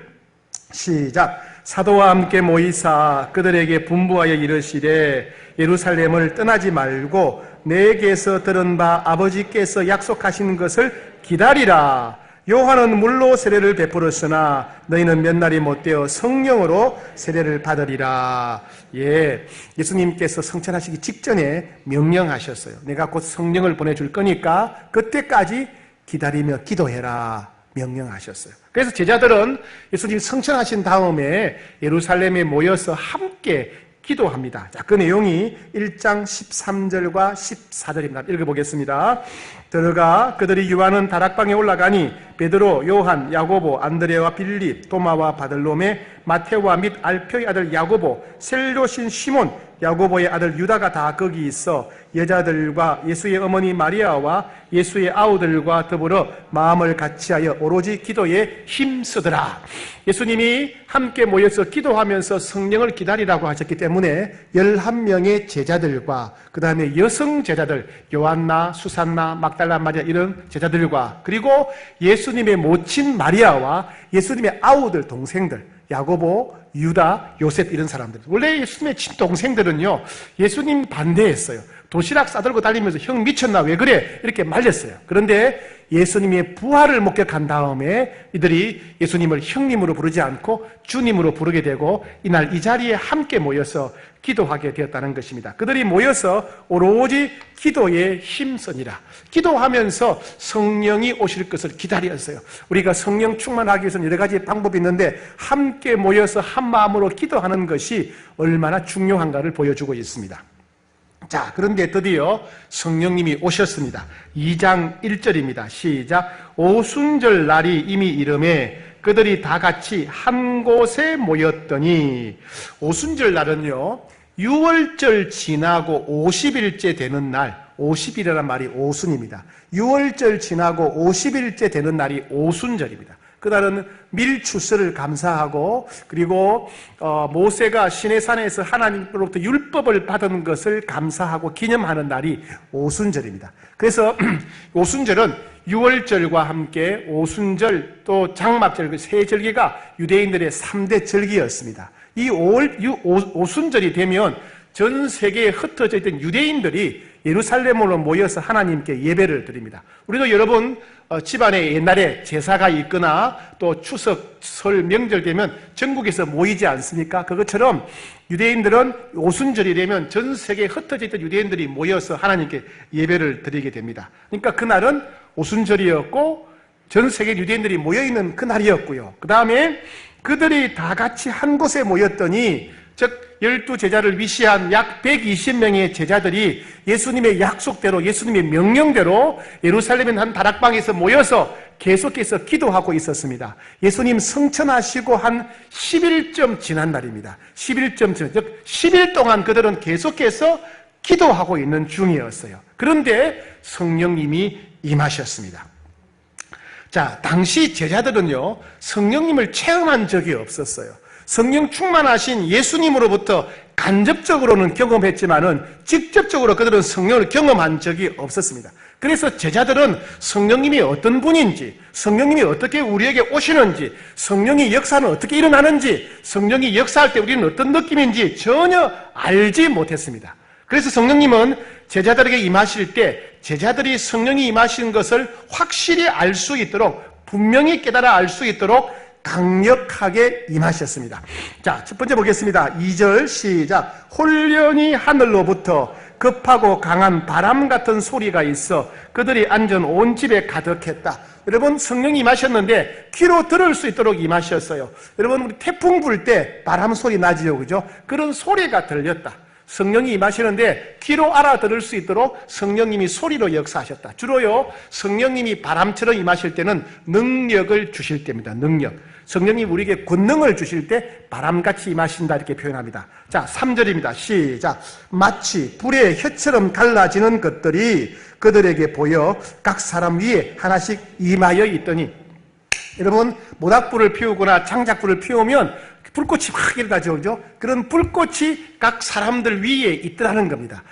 시작. 사도와 함께 모이사 그들에게 분부하여 이르시되 예루살렘을 떠나지 말고 내게서 들은 바 아버지께서 약속하신 것을 기다리라. 요한은 물로 세례를 베풀었으나 너희는 몇 날이 못되어 성령으로 세례를 받으리라. 예, 예수님께서 성천하시기 직전에 명령하셨어요. 내가 곧 성령을 보내줄 거니까 그때까지 기다리며 기도해라 명령하셨어요. 그래서 제자들은 예수님이 성천하신 다음에 예루살렘에 모여서 함께 기도합니다. 자, 그 내용이 1장 13절과 14절입니다. 읽어보겠습니다. 들어가 그들이 유하는 다락방에 올라가니 베드로, 요한, 야고보, 안드레와 빌립, 도마와 바들로메, 마테오와 및 알표의 아들 야고보, 셀료신 시몬, 야고보의 아들 유다가 다 거기 있어 여자들과 예수의 어머니 마리아와 예수의 아우들과 더불어 마음을 같이하여 오로지 기도에 힘쓰더라. 예수님이 함께 모여서 기도하면서 성령을 기다리라고 하셨기 때문에 11명의 제자들과 그 다음에 여성 제자들 요한나, 수산나, 막달라 마리아 이런 제자들과 그리고 예수님의 모친 마리아와 예수님의 아우들, 동생들 야고보, 유다, 요셉 이런 사람들. 원래 예수님의 친동생들은요 예수님 반대했어요. 도시락 싸들고 달리면서 형 미쳤나 왜 그래 이렇게 말렸어요. 그런데 예수님의 부활을 목격한 다음에 이들이 예수님을 형님으로 부르지 않고 주님으로 부르게 되고 이날 이 자리에 함께 모여서 기도하게 되었다는 것입니다. 그들이 모여서 오로지 기도에 힘쓰니라. 기도하면서 성령이 오실 것을 기다렸어요. 우리가 성령 충만하기 위해서는 여러 가지 방법이 있는데 함께 모여서 한 마음으로 기도하는 것이 얼마나 중요한가를 보여주고 있습니다. 자, 그런데 드디어 성령님이 오셨습니다. 2장 1절입니다. 시작. 오순절 날이 이미 이름에 그들이 다 같이 한 곳에 모였더니 오순절 날은요 6월절 지나고 50일째 되는 날 50일이라는 말이 오순입니다. 6월절 지나고 50일째 되는 날이 오순절입니다. 그날은 밀추서를 감사하고 그리고 모세가 시내산에서 하나님으로부터 율법을 받은 것을 감사하고 기념하는 날이 오순절입니다. 그래서 오순절은 유월절과 함께 오순절 또 장막절 세 절기가 유대인들의 3대 절기였습니다. 이 오순절이 되면 전 세계에 흩어져 있던 유대인들이 예루살렘으로 모여서 하나님께 예배를 드립니다. 우리도 여러분 집안에 옛날에 제사가 있거나 또 추석, 설, 명절 되면 전국에서 모이지 않습니까? 그것처럼 유대인들은 오순절이 되면 전 세계에 흩어져 있던 유대인들이 모여서 하나님께 예배를 드리게 됩니다. 그러니까 그날은 오순절이었고 전 세계 유대인들이 모여있는 그날이었고요. 그 다음에 그들이 다 같이 한 곳에 모였더니 즉 12제자를 위시한 약 120명의 제자들이 예수님의 약속대로 예수님의 명령대로 예루살렘의 한 다락방에서 모여서 계속해서 기도하고 있었습니다. 예수님 성천하시고 한 10일쯤 지난 날입니다. 10일쯤 지난, 즉 10일 동안 그들은 계속해서 기도하고 있는 중이었어요. 그런데 성령님이 임하셨습니다. 자, 당시 제자들은요, 성령님을 체험한 적이 없었어요. 성령 충만하신 예수님으로부터 간접적으로는 경험했지만은 직접적으로 그들은 성령을 경험한 적이 없었습니다. 그래서 제자들은 성령님이 어떤 분인지, 성령님이 어떻게 우리에게 오시는지, 성령의 역사는 어떻게 일어나는지, 성령이 역사할 때 우리는 어떤 느낌인지 전혀 알지 못했습니다. 그래서 성령님은 제자들에게 임하실 때 제자들이 성령이 임하신 것을 확실히 알 수 있도록, 분명히 깨달아 알 수 있도록 강력하게 임하셨습니다. 자, 첫 번째 보겠습니다. 2절 시작. 홀련히 하늘로부터 급하고 강한 바람 같은 소리가 있어 그들이 앉은 온 집에 가득했다. 여러분, 성령이 임하셨는데 귀로 들을 수 있도록 임하셨어요. 여러분, 우리 태풍 불 때 바람 소리 나지요, 그죠? 그런 소리가 들렸다. 성령이 임하시는데 귀로 알아들을 수 있도록 성령님이 소리로 역사하셨다. 주로요, 성령님이 바람처럼 임하실 때는 능력을 주실 때입니다. 능력. 성령님 우리에게 권능을 주실 때 바람같이 임하신다 이렇게 표현합니다. 자, 3절입니다. 시작. 마치 불의 혀처럼 갈라지는 것들이 그들에게 보여 각 사람 위에 하나씩 임하여 있더니, 여러분, 모닥불을 피우거나 장작불을 피우면 불꽃이 확 일어나죠, 그죠? 그런 불꽃이 각 사람들 위에 있더라는 겁니다.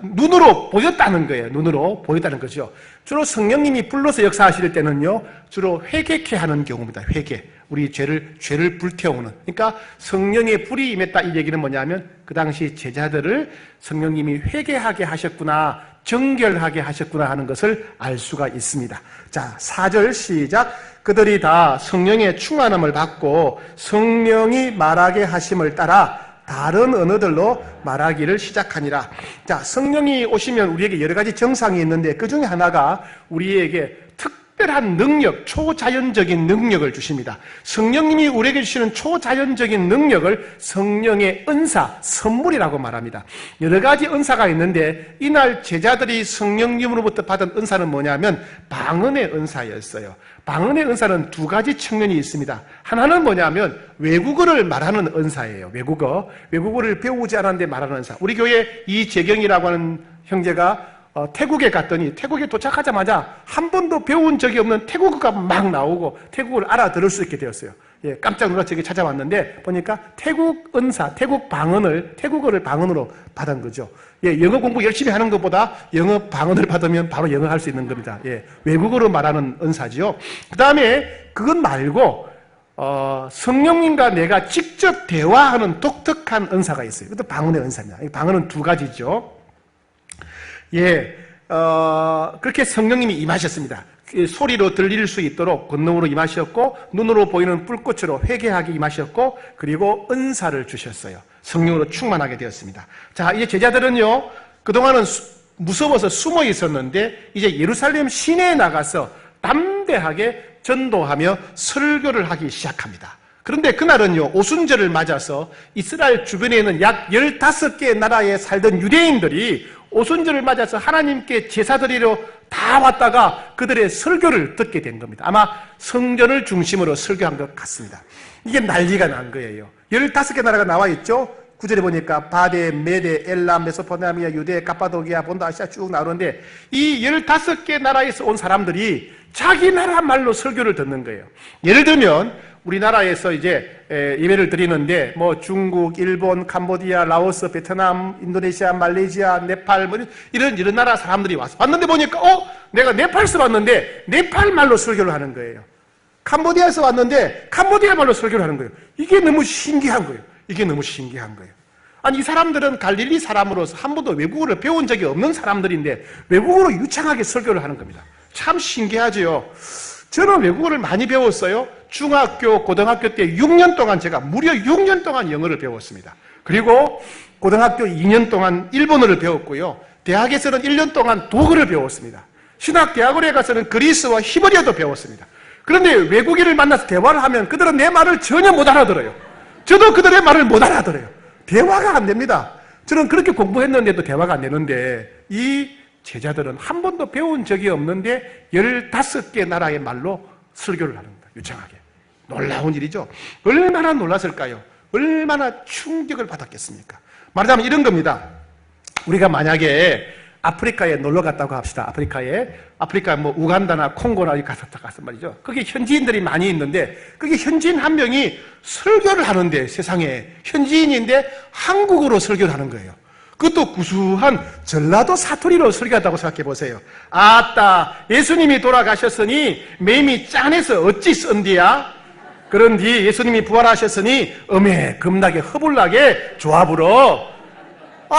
눈으로 보였다는 거예요. 눈으로 보였다는 거죠. 주로 성령님이 불러서 역사하실 때는요, 주로 회개케 하는 경우입니다. 회개. 우리 죄를 불태우는. 그러니까 성령의 불이 임했다 이 얘기는 뭐냐면 그 당시 제자들을 성령님이 회개하게 하셨구나, 정결하게 하셨구나 하는 것을 알 수가 있습니다. 자, 4절 시작. 그들이 다 성령의 충만함을 받고 성령이 말하게 하심을 따라 다른 언어들로 말하기를 시작하니라. 자, 성령이 오시면 우리에게 여러 가지 정상이 있는데 그 중에 하나가 우리에게 특별한 능력, 초자연적인 능력을 주십니다. 성령님이 우리에게 주시는 초자연적인 능력을 성령의 은사, 선물이라고 말합니다. 여러 가지 은사가 있는데 이날 제자들이 성령님으로부터 받은 은사는 뭐냐면 방언의 은사였어요. 방언의 은사는 두 가지 측면이 있습니다. 하나는 뭐냐면 외국어를 말하는 은사예요. 외국어를 배우지 않았는데 말하는 은사. 우리 교회 이재경이라고 하는 형제가 태국에 갔더니 태국에 도착하자마자 한 번도 배운 적이 없는 태국어가 막 나오고 태국어를 알아들을 수 있게 되었어요. 예, 깜짝 놀라서 여기 찾아왔는데 보니까 태국 은사, 태국 방언을, 태국어를 방언으로 받은 거죠. 예, 영어 공부 열심히 하는 것보다 영어 방언을 받으면 바로 영어 할 수 있는 겁니다. 예, 외국어로 말하는 은사지요. 그 다음에 그것 말고 성령님과 내가 직접 대화하는 독특한 은사가 있어요. 이것도 방언의 은사입니다. 방언은 두 가지죠. 예, 그렇게 성령님이 임하셨습니다. 소리로 들릴 수 있도록 권능으로 임하셨고, 눈으로 보이는 불꽃으로 회개하게 임하셨고, 그리고 은사를 주셨어요. 성령으로 충만하게 되었습니다. 자, 이제 제자들은요, 그동안은 무서워서 숨어 있었는데, 이제 예루살렘 시내에 나가서 담대하게 전도하며 설교를 하기 시작합니다. 그런데 그날은요, 오순절을 맞아서 이스라엘 주변에 있는 약 15개의 나라에 살던 유대인들이 오순절을 맞아서 하나님께 제사드리러 다 왔다가 그들의 설교를 듣게 된 겁니다. 아마 성전을 중심으로 설교한 것 같습니다. 이게 난리가 난 거예요. 15개 나라가 나와 있죠? 9절에 보니까 바데, 메데, 엘람, 메소포타미아, 유대, 갑바도기아, 본도, 아시아 쭉 나오는데 이 15개 나라에서 온 사람들이 자기 나라 말로 설교를 듣는 거예요. 예를 들면 우리나라에서 이제 예배를 드리는데 뭐 중국, 일본, 캄보디아, 라오스, 베트남, 인도네시아, 말레이시아, 네팔 뭐 이런 나라 사람들이 왔는데 보니까 내가 네팔에서 왔는데 네팔 말로 설교를 하는 거예요. 캄보디아에서 왔는데 캄보디아 말로 설교를 하는 거예요. 이게 너무 신기한 거예요. 이게 너무 신기한 거예요. 아니 이 사람들은 갈릴리 사람으로서 한 번도 외국어를 배운 적이 없는 사람들인데 외국어로 유창하게 설교를 하는 겁니다. 참 신기하죠. 저는 외국어를 많이 배웠어요. 중학교, 고등학교 때 6년 동안 제가 무려 6년 동안 영어를 배웠습니다. 그리고 고등학교 2년 동안 일본어를 배웠고요. 대학에서는 1년 동안 독어를 배웠습니다. 신학대학원에 가서는 그리스와 히브리어도 배웠습니다. 그런데 외국인을 만나서 대화를 하면 그들은 내 말을 전혀 못 알아들어요. 저도 그들의 말을 못 알아들어요. 대화가 안 됩니다. 저는 그렇게 공부했는데도 대화가 안 되는데 이 제자들은 한 번도 배운 적이 없는데 15개 나라의 말로 설교를 하는 겁니다. 유창하게. 놀라운 일이죠. 얼마나 놀랐을까요? 얼마나 충격을 받았겠습니까? 말하자면 이런 겁니다. 우리가 만약에 아프리카에 놀러 갔다고 합시다. 아프리카 뭐 우간다나 콩고나 갔었다 말이죠. 거기 현지인들이 많이 있는데 거기 현지인 한 명이 설교를 하는데 세상에 현지인인데 한국어로 설교를 하는 거예요. 그것도 구수한 전라도 사투리로 설교한다고 생각해 보세요. 아따 예수님이 돌아가셨으니 매임이 짠해서 어찌 썬디야? 그런뒤 예수님이 부활하셨으니 겁나게 허불나게 조합으로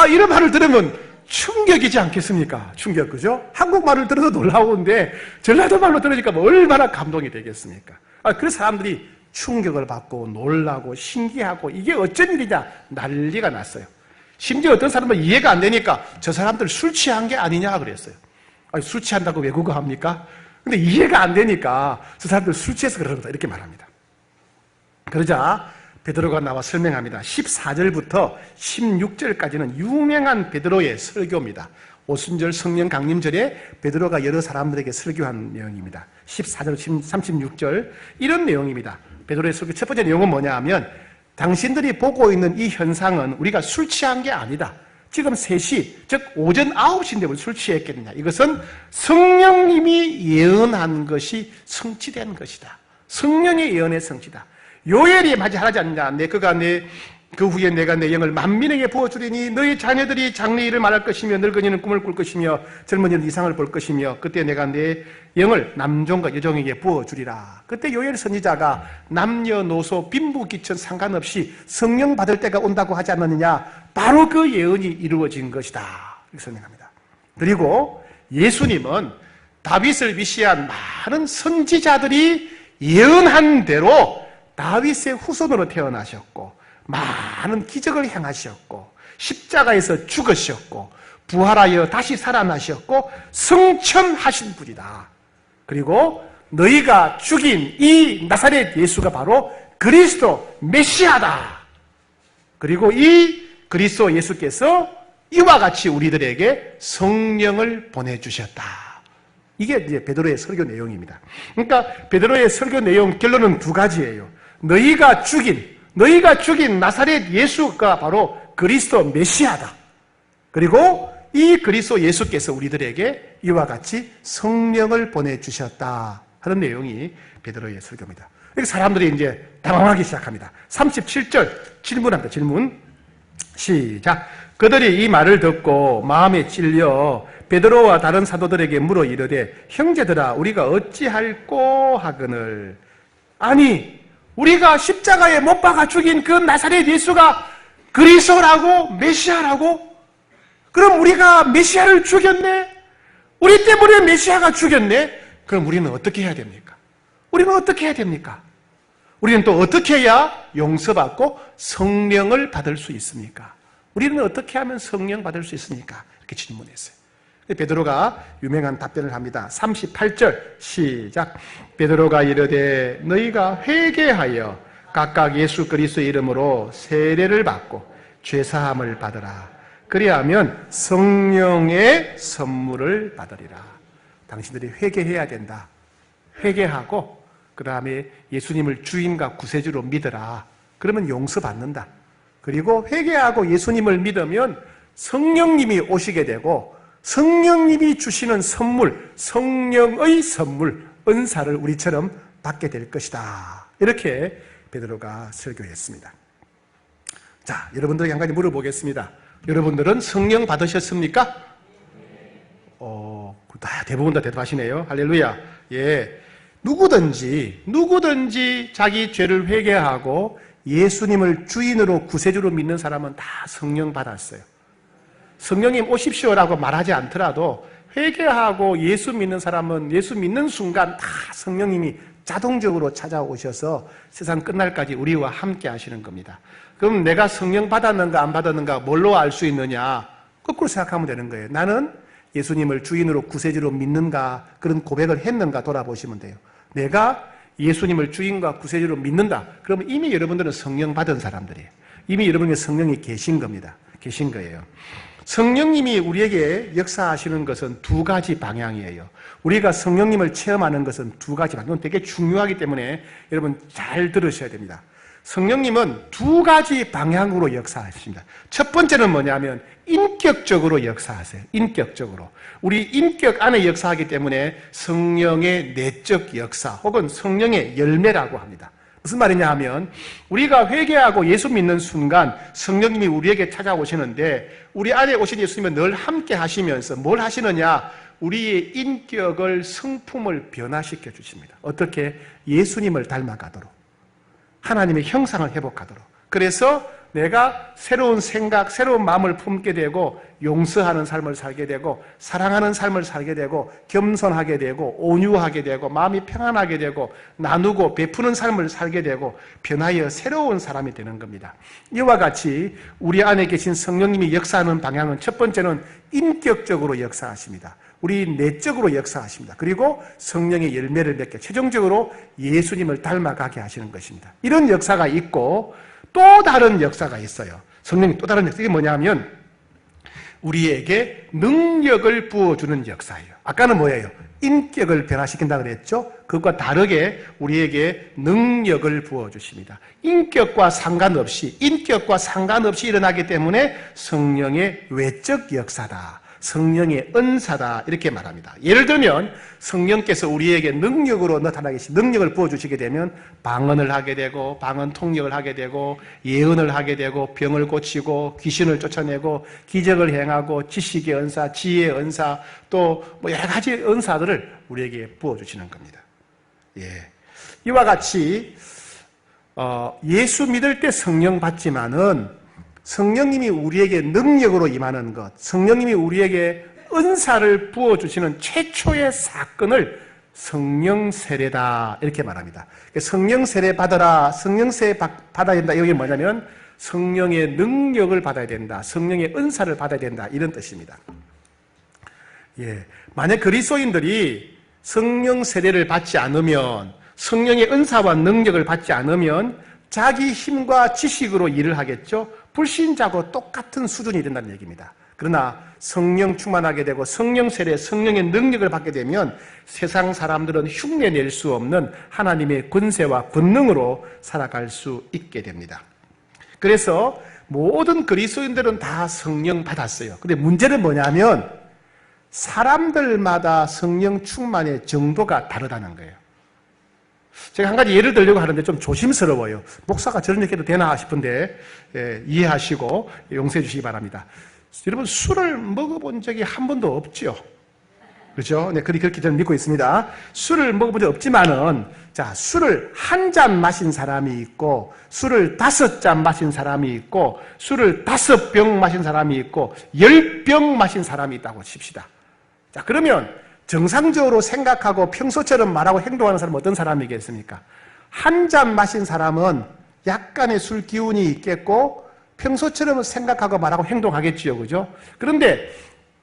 이런 말을 들으면 충격이지 않겠습니까? 충격, 그죠? 한국말을 들어도 놀라운데 전라도 말로 들으니까 얼마나 감동이 되겠습니까? 그래서 사람들이 충격을 받고 놀라고 신기하고 이게 어쩐 일이냐 난리가 났어요. 심지어 어떤 사람은 이해가 안 되니까 저 사람들 술 취한 게 아니냐 그랬어요. 술 취한다고 외국어 합니까? 근데 이해가 안 되니까 저 사람들 술 취해서 그러는 거다 이렇게 말합니다. 그러자 베드로가 나와 설명합니다. 14절부터 16절까지는 유명한 베드로의 설교입니다. 오순절 성령 강림절에 베드로가 여러 사람들에게 설교한 내용입니다. 14절, 36절 이런 내용입니다. 베드로의 설교 첫 번째 내용은 뭐냐 하면 당신들이 보고 있는 이 현상은 우리가 술 취한 게 아니다. 지금 3시, 즉 오전 9시인데 왜 술 취했겠느냐. 이것은 성령님이 예언한 것이 성취된 것이다. 성령의 예언의 성취다. 요엘이 말하지 않느냐. 그 후에 내가 내 영을 만민에게 부어주리니 너희 자녀들이 장래 일을 말할 것이며 늙은이는 꿈을 꿀 것이며 젊은이는 이상을 볼 것이며 그때 내가 내 영을 남종과 여종에게 부어주리라. 그때 요엘 선지자가 남녀노소 빈부귀천 상관없이 성령 받을 때가 온다고 하지 않았느냐. 바로 그 예언이 이루어진 것이다. 이렇게 설명합니다. 그리고 예수님은 다윗을 위시한 많은 선지자들이 예언한 대로 다윗의 후손으로 태어나셨고 많은 기적을 행하셨고 십자가에서 죽으셨고 부활하여 다시 살아나셨고 성천하신 분이다. 그리고 너희가 죽인 이 나사렛 예수가 바로 그리스도 메시아다. 그리고 이 그리스도 예수께서 이와 같이 우리들에게 성령을 보내주셨다. 이게 이제 베드로의 설교 내용입니다. 그러니까 베드로의 설교 내용 결론은 2가지예요. 너희가 죽인 나사렛 예수가 바로 그리스도 메시아다. 그리고 이 그리스도 예수께서 우리들에게 이와 같이 성령을 보내주셨다 하는 내용이 베드로의 설교입니다. 사람들이 이제 당황하기 시작합니다. 37절 질문합니다. 질문 시작. 그들이 이 말을 듣고 마음에 찔려 베드로와 다른 사도들에게 물어 이르되 형제들아 우리가 어찌할꼬 하거늘. 아니 우리가 십자가에 못 박아 죽인 그 나사렛 예수가 그리스도라고 메시아라고? 그럼 우리가 메시아를 죽였네? 우리 때문에 메시아가 죽였네? 그럼 우리는 어떻게 해야 됩니까? 우리는 어떻게 해야 됩니까? 우리는 또 어떻게 해야 용서받고 성령을 받을 수 있습니까? 우리는 어떻게 하면 성령 받을 수 있습니까? 이렇게 질문했어요. 베드로가 유명한 답변을 합니다. 38절 시작. 베드로가 이르되 너희가 회개하여 각각 예수 그리스도의 이름으로 세례를 받고 죄사함을 받으라. 그리하면 성령의 선물을 받으리라. 당신들이 회개해야 된다. 회개하고 그 다음에 예수님을 주인과 구세주로 믿어라. 그러면 용서받는다. 그리고 회개하고 예수님을 믿으면 성령님이 오시게 되고 성령님이 주시는 선물, 성령의 선물, 은사를 우리처럼 받게 될 것이다. 이렇게 베드로가 설교했습니다. 자, 여러분들에게 한 가지 물어보겠습니다. 여러분들은 성령 받으셨습니까? 대부분 다 대답하시네요. 할렐루야. 예. 누구든지 자기 죄를 회개하고 예수님을 주인으로 구세주로 믿는 사람은 다 성령 받았어요. 성령님 오십시오라고 말하지 않더라도 회개하고 예수 믿는 사람은 예수 믿는 순간 다 성령님이 자동적으로 찾아오셔서 세상 끝날까지 우리와 함께 하시는 겁니다. 그럼 내가 성령 받았는가 안 받았는가 뭘로 알 수 있느냐? 거꾸로 생각하면 되는 거예요. 나는 예수님을 주인으로 구세주로 믿는가, 그런 고백을 했는가 돌아보시면 돼요. 내가 예수님을 주인과 구세주로 믿는다. 그러면 이미 여러분들은 성령 받은 사람들이에요. 이미 여러분에게 성령이 계신 겁니다. 계신 거예요. 성령님이 우리에게 역사하시는 것은 두 가지 방향이에요. 우리가 성령님을 체험하는 것은 두 가지 방향. 이건 되게 중요하기 때문에 여러분 잘 들으셔야 됩니다. 성령님은 두 가지 방향으로 역사하십니다. 첫 번째는 뭐냐면 인격적으로 역사하세요. 인격적으로. 우리 인격 안에 역사하기 때문에 성령의 내적 역사 혹은 성령의 열매라고 합니다. 무슨 말이냐 하면 우리가 회개하고 예수 믿는 순간 성령님이 우리에게 찾아오시는데 우리 안에 오신 예수님은 늘 함께 하시면서 뭘 하시느냐? 우리의 인격을 성품을 변화시켜 주십니다. 어떻게? 예수님을 닮아가도록. 하나님의 형상을 회복하도록. 그래서 내가 새로운 생각, 새로운 마음을 품게 되고 용서하는 삶을 살게 되고 사랑하는 삶을 살게 되고 겸손하게 되고 온유하게 되고 마음이 평안하게 되고 나누고 베푸는 삶을 살게 되고 변하여 새로운 사람이 되는 겁니다. 이와 같이 우리 안에 계신 성령님이 역사하는 방향은 첫 번째는 인격적으로 역사하십니다. 우리 내적으로 역사하십니다. 그리고 성령의 열매를 맺게 최종적으로 예수님을 닮아가게 하시는 것입니다. 이런 역사가 있고 또 다른 역사가 있어요. 성령이 또 다른 역사. 이게 뭐냐면 우리에게 능력을 부어주는 역사예요. 아까는 뭐예요? 인격을 변화시킨다 그랬죠? 그것과 다르게 우리에게 능력을 부어주십니다. 인격과 상관없이 일어나기 때문에 성령의 외적 역사다. 성령의 은사다 이렇게 말합니다. 예를 들면 성령께서 우리에게 능력으로 나타나게 능력을 부어주시게 되면 방언을 하게 되고 방언 통역을 하게 되고 예언을 하게 되고 병을 고치고 귀신을 쫓아내고 기적을 행하고 지식의 은사, 지혜의 은사 또 여러 가지 은사들을 우리에게 부어주시는 겁니다. 예. 이와 같이 예수 믿을 때 성령 받지만은 성령님이 우리에게 능력으로 임하는 것, 성령님이 우리에게 은사를 부어주시는 최초의 사건을 성령 세례다 이렇게 말합니다. 성령 세례 받아라, 성령 세례 받아야 된다. 이게 뭐냐면 성령의 능력을 받아야 된다, 성령의 은사를 받아야 된다 이런 뜻입니다. 예, 만약 그리스도인들이 성령 세례를 받지 않으면 성령의 은사와 능력을 받지 않으면 자기 힘과 지식으로 일을 하겠죠. 불신자고 똑같은 수준이 된다는 얘기입니다. 그러나 성령 충만하게 되고 성령 세례, 성령의 능력을 받게 되면 세상 사람들은 흉내낼 수 없는 하나님의 권세와 권능으로 살아갈 수 있게 됩니다. 그래서 모든 그리스도인들은 다 성령 받았어요. 근데 문제는 뭐냐면 사람들마다 성령 충만의 정도가 다르다는 거예요. 제가 한 가지 예를 들려고 하는데 좀 조심스러워요. 목사가 저런 얘기 해도 되나 싶은데 이해하시고 용서해 주시기 바랍니다. 여러분 술을 먹어본 적이 한 번도 없죠? 그렇죠? 네, 그렇게 저는 믿고 있습니다. 술을 먹어본 적 없지만은 자, 술을 한 잔 마신 사람이 있고 술을 5잔 마신 사람이 있고 술을 5병 마신 사람이 있고 10병 마신 사람이 있다고 칩시다. 자, 그러면 정상적으로 생각하고 평소처럼 말하고 행동하는 사람은 어떤 사람이겠습니까? 한 잔 마신 사람은 약간의 술 기운이 있겠고 평소처럼 생각하고 말하고 행동하겠지요. 그죠? 그런데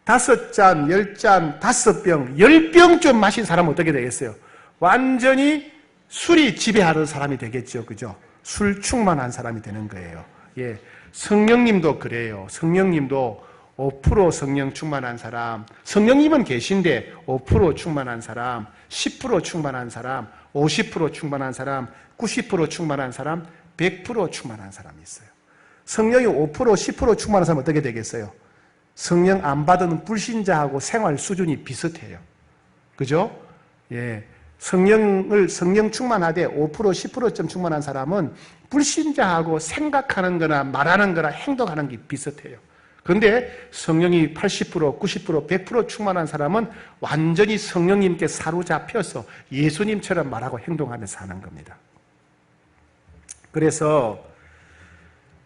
5잔, 10잔, 5병, 10병쯤 마신 사람은 어떻게 되겠어요? 완전히 술이 지배하는 사람이 되겠죠. 그죠? 술 충만한 사람이 되는 거예요. 예. 성령님도 그래요. 성령님도 5% 성령 충만한 사람, 성령님은 계신데 5% 충만한 사람, 10% 충만한 사람, 50% 충만한 사람, 90% 충만한 사람, 100% 충만한 사람이 있어요. 성령이 5%, 10% 충만한 사람은 어떻게 되겠어요? 성령 안 받은 불신자하고 생활 수준이 비슷해요. 그죠? 예. 성령 충만하되 5%, 10%쯤 충만한 사람은 불신자하고 생각하는 거나 말하는 거나 행동하는 게 비슷해요. 그런데 성령이 80%, 90%, 100% 충만한 사람은 완전히 성령님께 사로잡혀서 예수님처럼 말하고 행동하면서 사는 겁니다. 그래서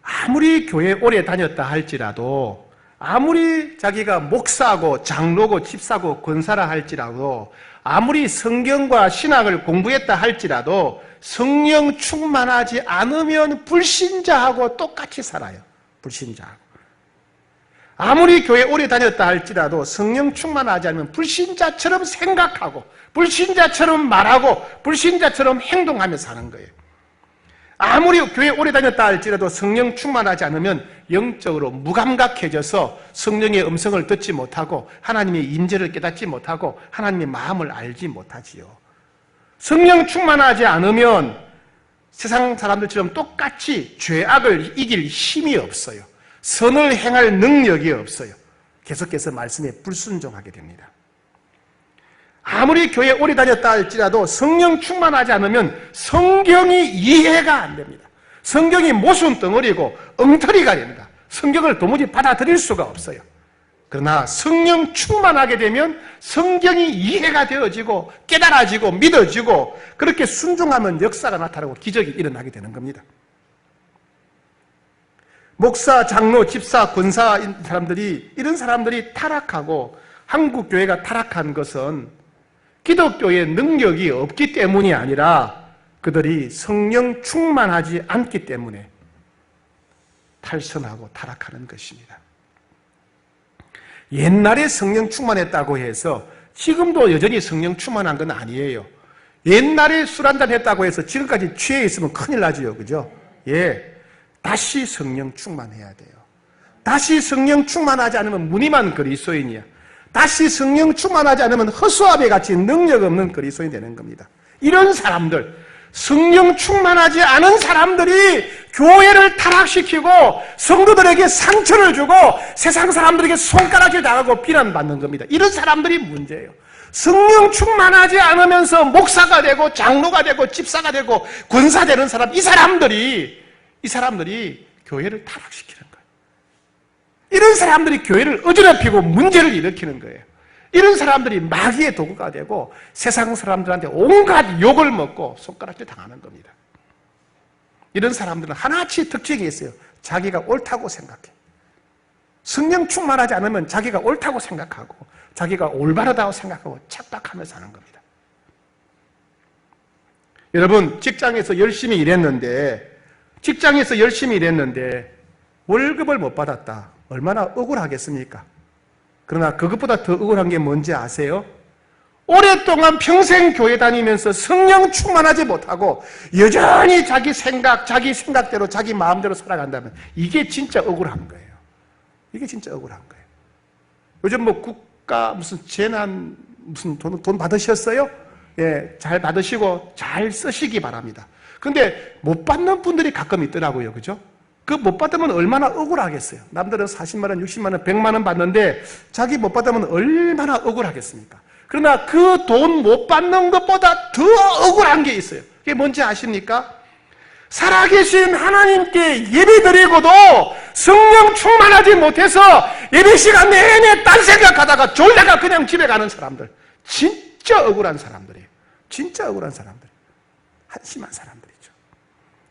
아무리 교회 오래 다녔다 할지라도, 아무리 자기가 목사고 장로고 집사고 권사라 할지라도, 아무리 성경과 신학을 공부했다 할지라도 성령 충만하지 않으면 불신자하고 똑같이 살아요. 불신자하고. 아무리 교회 오래 다녔다 할지라도 성령 충만하지 않으면 불신자처럼 생각하고 불신자처럼 말하고 불신자처럼 행동하며 사는 거예요. 아무리 교회 오래 다녔다 할지라도 성령 충만하지 않으면 영적으로 무감각해져서 성령의 음성을 듣지 못하고 하나님의 임재를 깨닫지 못하고 하나님의 마음을 알지 못하지요. 성령 충만하지 않으면 세상 사람들처럼 똑같이 죄악을 이길 힘이 없어요. 선을 행할 능력이 없어요. 계속해서 말씀에 불순종하게 됩니다. 아무리 교회 오래 다녔다 할지라도 성령 충만하지 않으면 성경이 이해가 안 됩니다. 성경이 모순 덩어리고 엉터리가 됩니다. 성경을 도무지 받아들일 수가 없어요. 그러나 성령 충만하게 되면 성경이 이해가 되어지고 깨달아지고 믿어지고 그렇게 순종하면 역사가 나타나고 기적이 일어나게 되는 겁니다. 목사, 장로, 집사, 권사 이런 사람들이 타락하고 한국 교회가 타락한 것은 기독교의 능력이 없기 때문이 아니라 그들이 성령 충만하지 않기 때문에 탈선하고 타락하는 것입니다. 옛날에 성령 충만했다고 해서 지금도 여전히 성령 충만한 건 아니에요. 옛날에 술 한잔 했다고 해서 지금까지 취해 있으면 큰일 나지요. 그죠? 예. 다시 성령 충만해야 돼요. 다시 성령 충만하지 않으면 무늬만 그리스도인이야. 다시 성령 충만하지 않으면 허수아비 같이 능력 없는 그리스도인이 되는 겁니다. 이런 사람들, 성령 충만하지 않은 사람들이 교회를 타락시키고 성도들에게 상처를 주고 세상 사람들에게 손가락질 당하고 비난받는 겁니다. 이런 사람들이 문제예요. 성령 충만하지 않으면서 목사가 되고 장로가 되고 집사가 되고 권사 되는 사람, 이 사람들이 교회를 타락시키는 거예요. 이런 사람들이 교회를 어지럽히고 문제를 일으키는 거예요. 이런 사람들이 마귀의 도구가 되고 세상 사람들한테 온갖 욕을 먹고 손가락질 당하는 겁니다. 이런 사람들은 하나같이 특징이 있어요. 자기가 옳다고 생각해. 성령 충만하지 않으면 자기가 옳다고 생각하고 자기가 올바르다고 생각하고 착각하며 사는 겁니다. 여러분, 직장에서 열심히 일했는데 월급을 못 받았다. 얼마나 억울하겠습니까? 그러나 그것보다 더 억울한 게 뭔지 아세요? 오랫동안 평생 교회 다니면서 성령 충만하지 못하고 여전히 자기 생각대로 자기 마음대로 살아간다면 이게 진짜 억울한 거예요. 이게 진짜 억울한 거예요. 요즘 뭐 국가 무슨 재난 무슨 돈 받으셨어요? 예, 잘 받으시고 잘 쓰시기 바랍니다. 근데 못 받는 분들이 가끔 있더라고요. 그죠? 그 못 받으면 얼마나 억울하겠어요. 남들은 40만 원, 60만 원, 100만 원 받는데 자기 못 받으면 얼마나 억울하겠습니까? 그러나 그 돈 못 받는 것보다 더 억울한 게 있어요. 그게 뭔지 아십니까? 살아계신 하나님께 예배드리고도 성령 충만하지 못해서 예배 시간 내내 딴 생각하다가 졸다가 그냥 집에 가는 사람들. 진짜 억울한 사람들이에요. 진짜 억울한 사람들. 한심한 사람들이죠.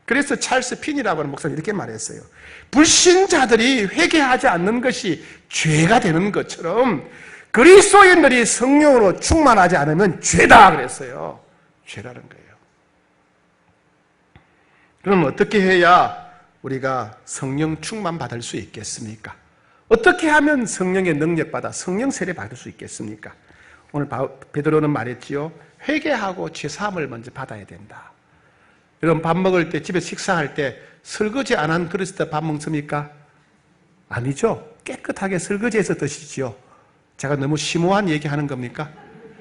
그래서 찰스 핀이라고 하는 목사님 이렇게 말했어요. 불신자들이 회개하지 않는 것이 죄가 되는 것처럼 그리스도인들이 성령으로 충만하지 않으면 죄다 그랬어요. 죄라는 거예요. 그럼 어떻게 해야 우리가 성령 충만 받을 수 있겠습니까? 어떻게 하면 성령의 능력 받아 성령 세례 받을 수 있겠습니까? 오늘 베드로는 말했지요. 회개하고 죄사함을 먼저 받아야 된다. 여러분 밥 먹을 때 집에 식사할 때 설거지 안 한 그릇에다 밥 먹습니까? 아니죠. 깨끗하게 설거지해서 드시지요. 제가 너무 심오한 얘기하는 겁니까?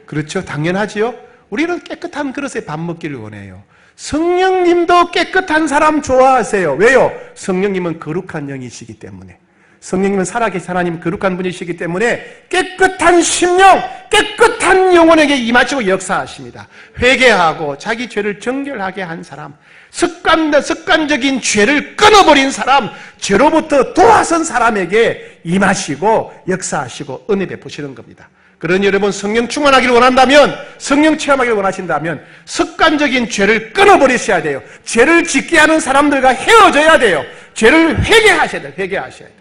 그렇죠. 당연하지요. 우리는 깨끗한 그릇에 밥 먹기를 원해요. 성령님도 깨끗한 사람 좋아하세요. 왜요? 성령님은 거룩한 영이시기 때문에. 성령님은 살아계신 하나님 거룩한 분이시기 때문에 깨끗한 심령, 깨끗한 영혼에게 임하시고 역사하십니다. 회개하고 자기 죄를 정결하게 한 사람, 습관적인 죄를 끊어버린 사람, 죄로부터 도와선 사람에게 임하시고 역사하시고 은혜 베푸시는 겁니다. 그러니 여러분 성령 충만하기를 원한다면, 성령 체험하기를 원하신다면 습관적인 죄를 끊어버리셔야 돼요. 죄를 짓게 하는 사람들과 헤어져야 돼요. 죄를 회개하셔야 돼요. 회개하셔야 돼요.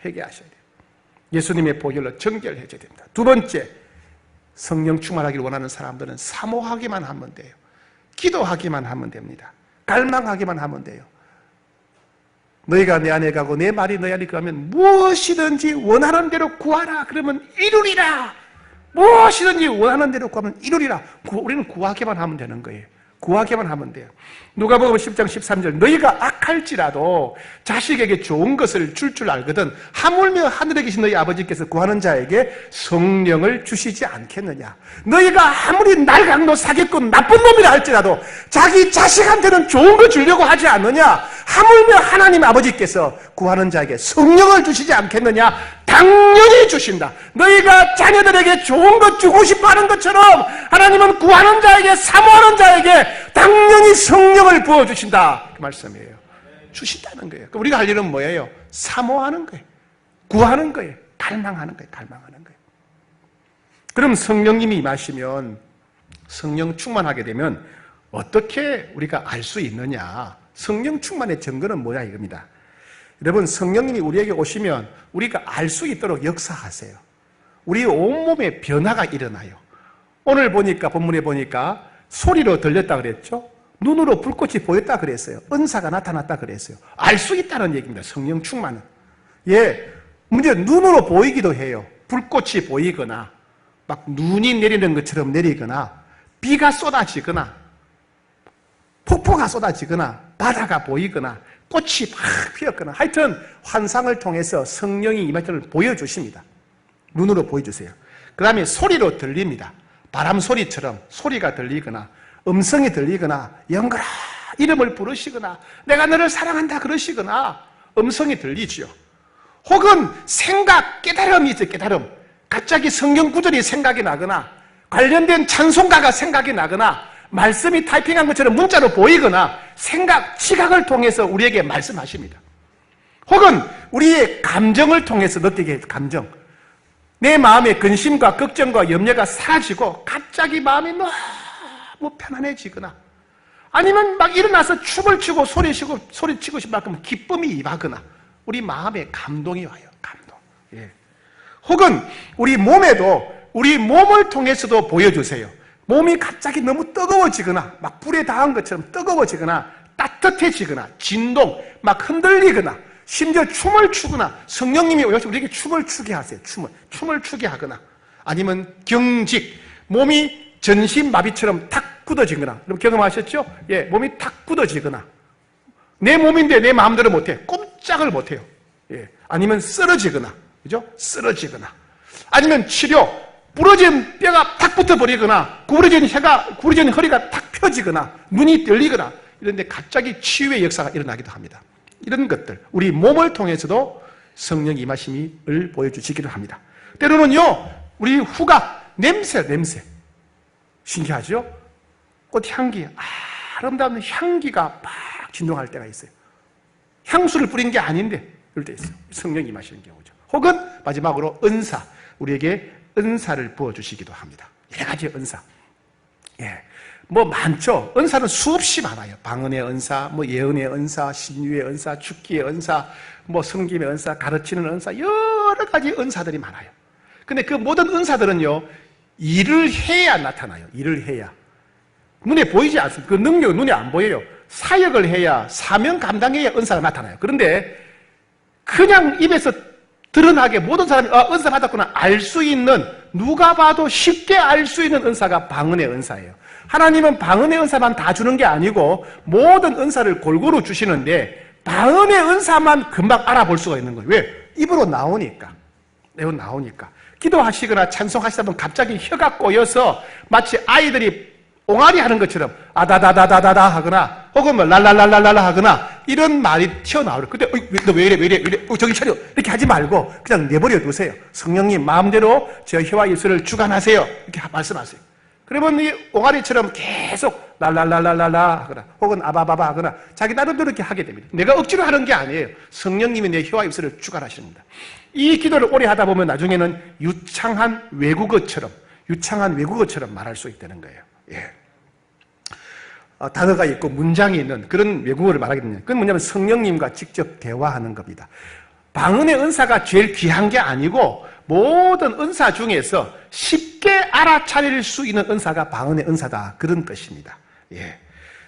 회개하셔야 돼요. 예수님의 보혈로 정결해져야 됩니다. 두 번째, 성령 충만하기를 원하는 사람들은 사모하기만 하면 돼요. 기도하기만 하면 됩니다. 갈망하기만 하면 돼요. 너희가 내 안에 가고 내 말이 너희 안에 가면 무엇이든지 원하는 대로 구하라. 그러면 이루리라. 무엇이든지 원하는 대로 구하면 이루리라. 우리는 구하기만 하면 되는 거예요. 구하기만 하면 돼요. 누가복음 10장 13절 너희가 악할지라도 자식에게 좋은 것을 줄 알거든 하물며 하늘에 계신 너희 아버지께서 구하는 자에게 성령을 주시지 않겠느냐. 너희가 아무리 날강도 사기꾼 나쁜 놈이라 할지라도 자기 자식한테는 좋은 거 주려고 하지 않느냐. 하물며 하나님 아버지께서 구하는 자에게 성령을 주시지 않겠느냐. 당연히 주신다. 너희가 자녀들에게 좋은 것 주고 싶어 하는 것처럼 하나님은 구하는 자에게, 사모하는 자에게 당연히 성령을 부어주신다. 그 말씀이에요. 주신다는 거예요. 그럼 우리가 할 일은 뭐예요? 사모하는 거예요. 구하는 거예요. 갈망하는 거예요. 갈망하는 거예요. 그럼 성령님이 임하시면, 성령 충만하게 되면 어떻게 우리가 알 수 있느냐? 성령 충만의 증거는 뭐냐 이겁니다. 여러분, 성령님이 우리에게 오시면 우리가 알 수 있도록 역사하세요. 우리 온몸에 변화가 일어나요. 오늘 보니까, 본문에 보니까 소리로 들렸다 그랬죠? 눈으로 불꽃이 보였다 그랬어요. 은사가 나타났다 그랬어요. 알 수 있다는 얘기입니다. 성령 충만은. 예, 문제 눈으로 보이기도 해요. 불꽃이 보이거나 막 눈이 내리는 것처럼 내리거나 비가 쏟아지거나 폭포가 쏟아지거나 바다가 보이거나 꽃이 막 피었거나 하여튼 환상을 통해서 성령이 임하심을 보여주십니다. 눈으로 보여주세요. 그 다음에 소리로 들립니다. 바람 소리처럼 소리가 들리거나 음성이 들리거나 영거라 이름을 부르시거나 내가 너를 사랑한다 그러시거나 음성이 들리죠. 혹은 생각, 깨달음이 있어요. 깨달음. 갑자기 성경 구절이 생각이 나거나 관련된 찬송가가 생각이 나거나 말씀이 타이핑한 것처럼 문자로 보이거나 생각, 지각을 통해서 우리에게 말씀하십니다. 혹은 우리의 감정을 통해서 느끼게 해요. 감정. 내 마음의 근심과 걱정과 염려가 사라지고 갑자기 마음이 너무 편안해지거나 아니면 막 일어나서 춤을 추고 소리치고 싶을 만큼 기쁨이 임하거나 우리 마음에 감동이 와요. 감동. 예. 혹은 우리 몸에도 우리 몸을 통해서도 보여주세요. 몸이 갑자기 너무 뜨거워지거나 막 불에 닿은 것처럼 뜨거워지거나 따뜻해지거나 진동, 막 흔들리거나 심지어 춤을 추거나 성령님이 오셔서 우리에게 춤을 추게 하세요. 춤을 추게 하거나 아니면 경직, 몸이 전신마비처럼 탁 굳어지거나 여러분 경험하셨죠? 예, 몸이 탁 굳어지거나 내 몸인데 내 마음대로 못해. 꼼짝을 못해요. 예, 아니면 쓰러지거나 그죠? 쓰러지거나 아니면 치료 부러진 뼈가 탁 붙어버리거나 구부러진 허리가 탁 펴지거나 눈이 떨리거나 이런데 갑자기 치유의 역사가 일어나기도 합니다. 이런 것들 우리 몸을 통해서도 성령 임하심을 보여주시기를 합니다. 때로는요 우리 후각 냄새 신기하죠? 꽃향기 아름다운 향기가 막 진동할 때가 있어요. 향수를 뿌린 게 아닌데 이럴 때 있어요. 성령 임하시는 경우죠. 혹은 마지막으로 은사 우리에게 은사를 부어주시기도 합니다. 여러 가지 은사. 예. 뭐 많죠. 은사는 수없이 많아요. 방언의 은사, 뭐 예언의 은사, 신유의 은사, 죽기의 은사, 뭐 섬김의 은사, 가르치는 은사, 여러 가지 은사들이 많아요. 근데 그 모든 은사들은요, 일을 해야 나타나요. 일을 해야. 눈에 보이지 않습니다. 그 능력은 눈에 안 보여요. 사역을 해야, 사명 감당해야 은사가 나타나요. 그런데 그냥 입에서 드러나게 모든 사람이 은사 받았구나 알 수 있는 누가 봐도 쉽게 알 수 있는 은사가 방언의 은사예요. 하나님은 방언의 은사만 다 주는 게 아니고 모든 은사를 골고루 주시는데 방언의 은사만 금방 알아볼 수가 있는 거예요. 왜? 입으로 나오니까. 기도하시거나 찬송하시다 보면 갑자기 혀가 꼬여서 마치 아이들이 옹알이 하는 것처럼 아다다다다다다 하거나 혹은 뭐 랄랄랄랄랄라 하거나 이런 말이 튀어나오려. 그때 너 왜 이래 정신 차려 이렇게 하지 말고 그냥 내버려 두세요. 성령님 마음대로 저 혀와 입술을 주관하세요 이렇게 말씀하세요. 그러면 이 옹알이처럼 계속 랄랄랄랄랄라 하거나 혹은 아바바바 하거나 자기 나름대로 이렇게 하게 됩니다. 내가 억지로 하는 게 아니에요. 성령님이 내 혀와 입술을 주관하십니다. 이 기도를 오래 하다 보면 나중에는 유창한 외국어처럼 말할 수 있다는 거예요. 예. 단어가 있고 문장이 있는 그런 외국어를 말하게 됩니다. 그건 뭐냐면 성령님과 직접 대화하는 겁니다. 방언의 은사가 제일 귀한 게 아니고 모든 은사 중에서 쉽게 알아차릴 수 있는 은사가 방언의 은사다. 그런 뜻입니다. 예.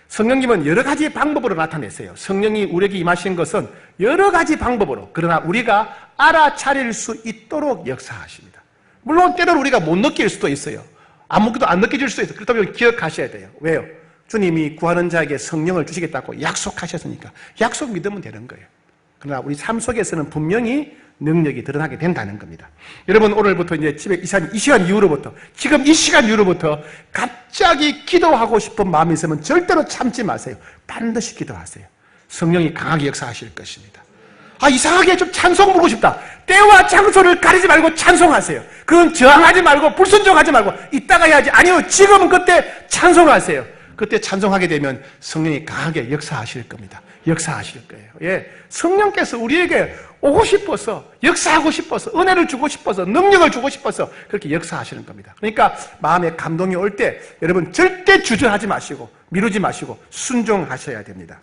성령님은 여러 가지 방법으로 나타내세요. 성령이 우리에게 임하신 것은 여러 가지 방법으로, 그러나 우리가 알아차릴 수 있도록 역사하십니다. 물론 때로는 우리가 못 느낄 수도 있어요. 아무것도 안 느껴질 수도 있어요. 그렇다면 기억하셔야 돼요. 왜요? 주님이 구하는 자에게 성령을 주시겠다고 약속하셨으니까 약속 믿으면 되는 거예요. 그러나 우리 삶 속에서는 분명히 능력이 드러나게 된다는 겁니다. 여러분 오늘부터 이제 집에 이 시간 이후로부터 지금 이 시간 이후로부터 갑자기 기도하고 싶은 마음이 있으면 절대로 참지 마세요. 반드시 기도하세요. 성령이 강하게 역사하실 것입니다. 이상하게 좀 찬송 부르고 싶다. 때와 장소를 가리지 말고 찬송하세요. 그건 저항하지 말고 불순종하지 말고 이따가 해야지. 아니요, 지금은 그때 찬송하세요. 그때 찬송하게 되면 성령이 강하게 역사하실 겁니다. 역사하실 거예요. 예. 성령께서 우리에게 오고 싶어서, 역사하고 싶어서, 은혜를 주고 싶어서, 능력을 주고 싶어서 그렇게 역사하시는 겁니다. 그러니까 마음에 감동이 올 때 여러분 절대 주저하지 마시고 미루지 마시고 순종하셔야 됩니다.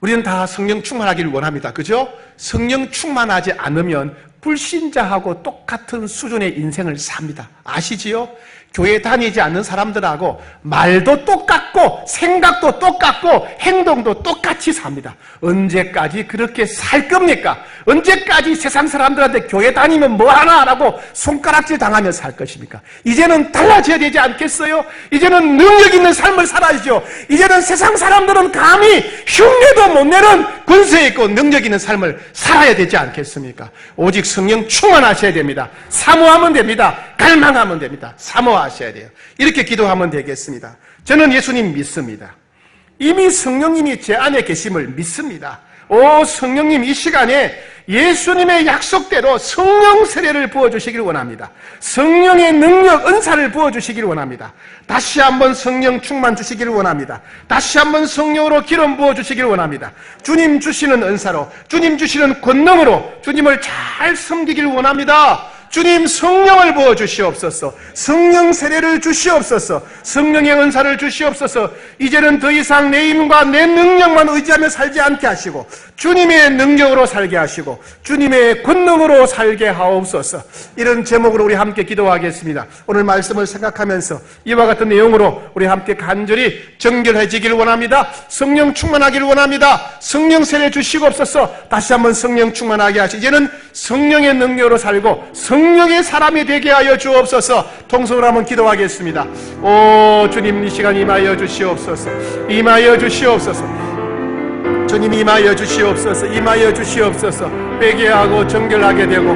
우리는 다 성령 충만하기를 원합니다. 그죠? 성령 충만하지 않으면 불신자하고 똑같은 수준의 인생을 삽니다. 아시지요? 교회 다니지 않는 사람들하고 말도 똑같고 생각도 똑같고 행동도 똑같이 삽니다. 언제까지 그렇게 살 겁니까? 언제까지 세상 사람들한테 교회 다니면 뭐하나 라고 손가락질 당하며 살 것입니까? 이제는 달라져야 되지 않겠어요? 이제는 능력 있는 삶을 살아야죠. 이제는 세상 사람들은 감히 흉내도 못 내는 권세 있고 능력 있는 삶을 살아야 되지 않겠습니까? 오직 성령 충만하셔야 됩니다. 사모하면 됩니다. 갈망하면 됩니다. 사모하셔야 돼요. 이렇게 기도하면 되겠습니다. 저는 예수님 믿습니다. 이미 성령님이 제 안에 계심을 믿습니다. 오 성령님, 이 시간에 예수님의 약속대로 성령 세례를 부어주시길 원합니다. 성령의 능력, 은사를 부어주시길 원합니다. 다시 한번 성령 충만 주시기를 원합니다. 다시 한번 성령으로 기름 부어주시길 원합니다. 주님 주시는 은사로, 주님 주시는 권능으로 주님을 잘 섬기길 원합니다. 주님 성령을 부어주시옵소서. 성령 세례를 주시옵소서. 성령의 은사를 주시옵소서. 이제는 더 이상 내 힘과 내 능력만 의지하며 살지 않게 하시고 주님의 능력으로 살게 하시고 주님의 권능으로 살게 하옵소서. 이런 제목으로 우리 함께 기도하겠습니다. 오늘 말씀을 생각하면서 이와 같은 내용으로 우리 함께 간절히 정결해지기를 원합니다. 성령 충만하기를 원합니다. 성령 세례 주시옵소서. 다시 한번 성령 충만하게 하시고 이제는 성령의 능력으로 살고 성령의 사람이 되게 하여 주옵소서. 통성으로 한번 기도하겠습니다. 오 주님, 이 시간 임하여 주시옵소서. 임하여 주시옵소서. 주님 임하여 주시옵소서. 임하여 주시옵소서. 회개하고 정결하게 되고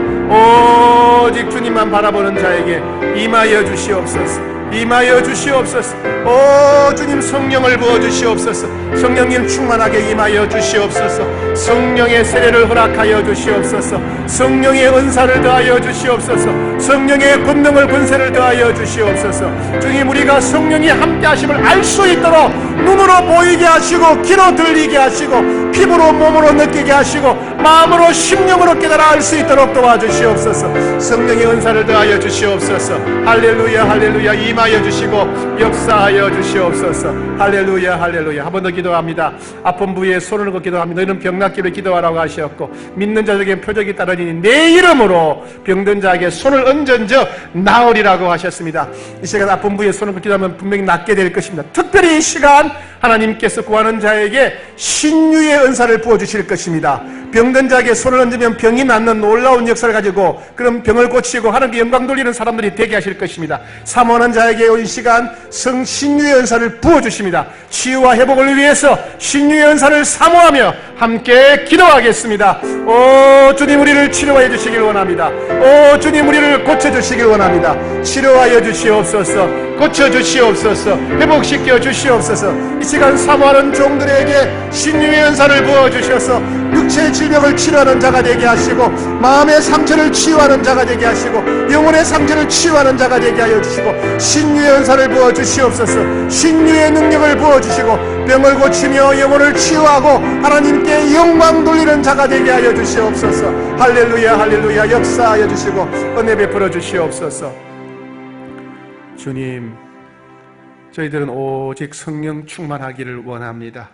오직 주님만 바라보는 자에게 임하여 주시옵소서. 임하여 주시옵소서. 오 주님, 성령을 부어주시옵소서. 성령님 충만하게 임하여 주시옵소서. 성령의 세례를 허락하여 주시옵소서. 성령의 은사를 더하여 주시옵소서. 성령의 권능을 권세를 더하여 주시옵소서. 주님, 우리가 성령이 함께 하심을 알 수 있도록 눈으로 보이게 하시고 귀로 들리게 하시고 피부로 몸으로 느끼게 하시고 마음으로 심령으로 깨달아 알 수 있도록 도와주시옵소서. 성령의 은사를 더하여 주시옵소서. 할렐루야 할렐루야. 임하여 주시고 역사하여 주시옵소서. 할렐루야 할렐루야. 한 번 더 기도합니다. 아픈 부위에 손을 얹고 기도합니다. 너희는 병낫기를 기도하라고 하셨고 믿는 자들에게 표적이 따르니 내 이름으로 병든 자에게 손을 얹은즉 나으리라고 하셨습니다. 이 시간 아픈 부위에 손을 얹고 기도하면 분명히 낫게 될 것입니다. 특별히 이 시간 하나님께서 구하는 자에게 신유의 은사를 부어주실 것입니다. 병든 자에게 손을 얹으면 병이 낫는 놀라운 역사를 가지고 그런 병을 고치고 하나님께 영광 돌리는 사람들이 되게 하실 것입니다. 사모하는 자에게 이 시간 신유의 은사를 부어주십니다. 치유와 회복을 위해서 신유의 은사를 사모하며 함께 기도하겠습니다. 오 주님, 우리를 치료하여 주시길 원합니다. 오 주님, 우리를 고쳐주시길 원합니다. 치료하여 주시옵소서, 고쳐주시옵소서, 회복시켜 주시옵소서. 이 시간 사모하는 종들에게 신유의 은사를 부어주셔서 육체의 질병을 치료하는 자가 되게 하시고, 마음의 상처를 치유하는 자가 되게 하시고, 영혼의 상처를 치유하는 자가 되게 하여 주시고, 신유의 은사를 부어 주시옵소서. 신유의 능력을 부어 주시고 병을 고치며 영혼을 치유하고 하나님께 영광 돌리는 자가 되게 하여 주시옵소서. 할렐루야, 할렐루야. 역사하여 주시고 은혜 베풀어 주시옵소서. 주님, 저희들은 오직 성령 충만하기를 원합니다.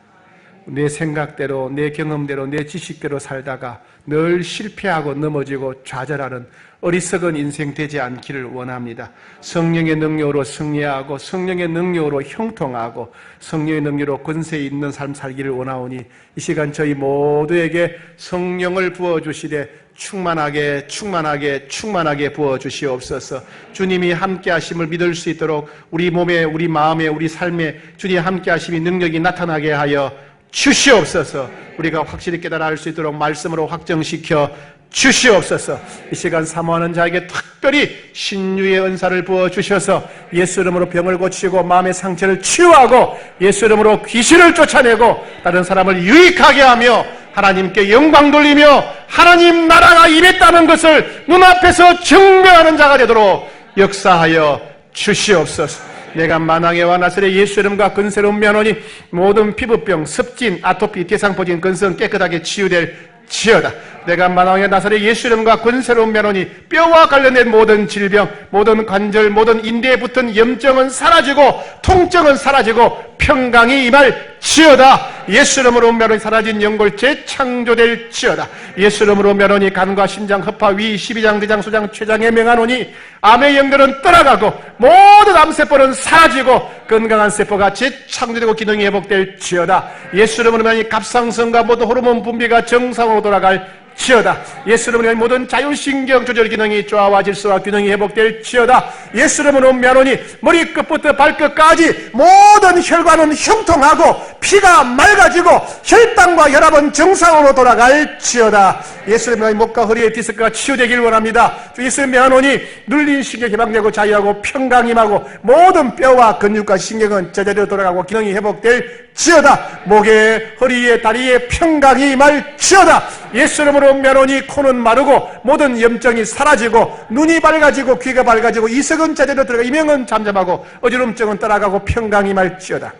내 생각대로, 내 경험대로, 내 지식대로 살다가 늘 실패하고 넘어지고 좌절하는 어리석은 인생 되지 않기를 원합니다. 성령의 능력으로 승리하고 성령의 능력으로 형통하고 성령의 능력으로 권세 있는 삶 살기를 원하오니 이 시간 저희 모두에게 성령을 부어주시되 충만하게 충만하게 충만하게 부어주시옵소서. 주님이 함께 하심을 믿을 수 있도록 우리 몸에, 우리 마음에, 우리 삶에 주님이 함께 하심이 능력이 나타나게 하여 주시옵소서. 우리가 확실히 깨달아 알 수 있도록 말씀으로 확정시켜 주시옵소서. 이 시간 사모하는 자에게 특별히 신유의 은사를 부어주셔서 예수 이름으로 병을 고치고 마음의 상처를 치유하고 예수 이름으로 귀신을 쫓아내고 다른 사람을 유익하게 하며 하나님께 영광 돌리며 하나님 나라가 임했다는 것을 눈앞에서 증명하는 자가 되도록 역사하여 주시옵소서. 내가 만왕의 나사렛 예수 이름과 근세로운 면허니 모든 피부병, 습진, 아토피, 대상포진, 근성 깨끗하게 치유될 지어다. 내가 만왕의 나사렛 예수 이름과 권세로운 면허니 뼈와 관련된 모든 질병, 모든 관절, 모든 인대에 붙은 염증은 사라지고 통증은 사라지고 평강이 임할 지어다. 예수 이름으로 면허니 사라진 연골 재창조될 지어다. 예수 이름으로 면허니 간과 심장, 허파, 위, 12장, 대장, 소장, 췌장에 명하노니 암의 영들은 떠나가고 모든 암세포는 사라지고 건강한 세포가 재창조되고 기능이 회복될 지어다. 예수 이름으로 면허니 갑상선과 모든 호르몬 분비가 정상으로 돌아갈 지어다. 예수 이름으로 모든 자율신경 조절 기능이 조화와 질서와 균형이 회복될 지어다. 예수 이름으로 면허니 머리끝부터 발끝까지 모든 혈관은 형통하고 피가 맑아지고 혈당과 혈압은 정상으로 돌아갈 지어다. 예수 이름으로 목과 허리의 디스크가 치유되길 원합니다. 예수 이름으로 면허니 눌린 신경 해방되고 자유하고 평강 임하고 모든 뼈와 근육과 신경은 제대로 돌아가고 기능이 회복될 지어다. 목에, 허리에, 다리에 평강이 임할 지어다. 예수 이름으로 면허니 코는 마르고 모든 염증이 사라지고 눈이 밝아지고 귀가 밝아지고 이석은 제대로 들어가 이명은 잠잠하고 어지럼증은 떠나가고 평강이 임할 지어다.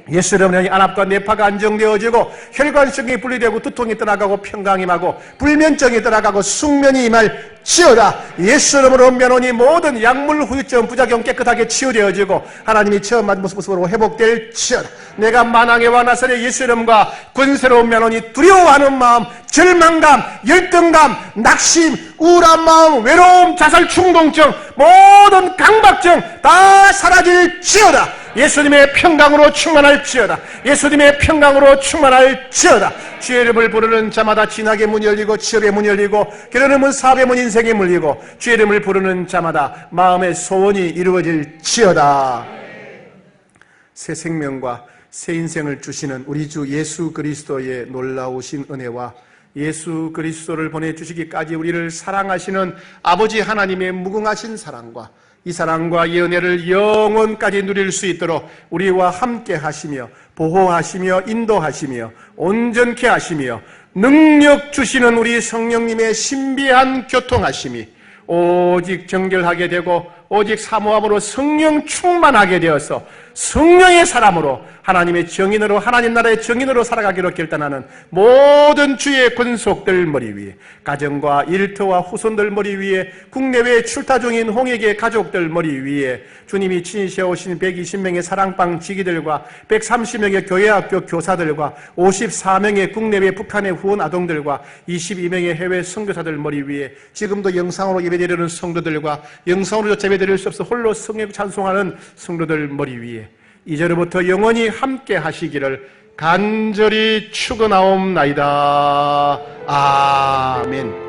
예수 이름으로 안압과 뇌파가 안정되어지고 혈관성이 분리되고 두통이 떠나가고 평강이 임하고 불면증이 떠나가고 숙면이 임할 지어다. 예수 이름으로 면허니 모든 약물 후유증 부작용 깨끗하게 치유되어지고 하나님이 처음 만든 모습으로 회복될 지어다. 내가 만왕의 나사렛 예수 이름과 권세로운 면허니 두려워하는 마음, 절망감, 열등감, 낙심, 우울한 마음, 외로움, 자살 충동증, 모든 강박증 다 사라질 지어다. 예수님의 평강으로 충만할 지어다. 예수님의 평강으로 충만할 지어다. 주의 이름을 부르는 자마다 진학의 문이 열리고 취업의 문이 열리고 결혼의 문, 사업의 문, 인생의 문이 열리고 주의 이름을 부르는 자마다 마음의 소원이 이루어질 지어다. 새 생명과 새 인생을 주시는 우리 주 예수 그리스도의 놀라우신 은혜와 예수 그리스도를 보내주시기까지 우리를 사랑하시는 아버지 하나님의 무궁하신 사랑과 이 사랑과 이 은혜를 영원까지 누릴 수 있도록 우리와 함께 하시며 보호하시며 인도하시며 온전케 하시며 능력 주시는 우리 성령님의 신비한 교통하심이 오직 정결하게 되고 오직 사모함으로 성령 충만하게 되어서 성령의 사람으로 하나님의 정인으로 하나님 나라의 정인으로 살아가기로 결단하는 모든 주의 권속들 머리 위에 가정과 일터와 후손들 머리 위에 국내외 출타 중인 홍익의 가족들 머리 위에 주님이 친히 세우신 120명의 사랑방 지기들과 130명의 교회학교 교사들과 54명의 국내외 북한의 후원 아동들과 22명의 해외 선교사들 머리 위에 지금도 영상으로 예배드리는 성도들과 영상으로 예배드릴 수 없어 홀로 성령 찬송하는 성도들 머리 위에 이제로부터 영원히 함께 하시기를 간절히 축원하옵나이다. 아멘.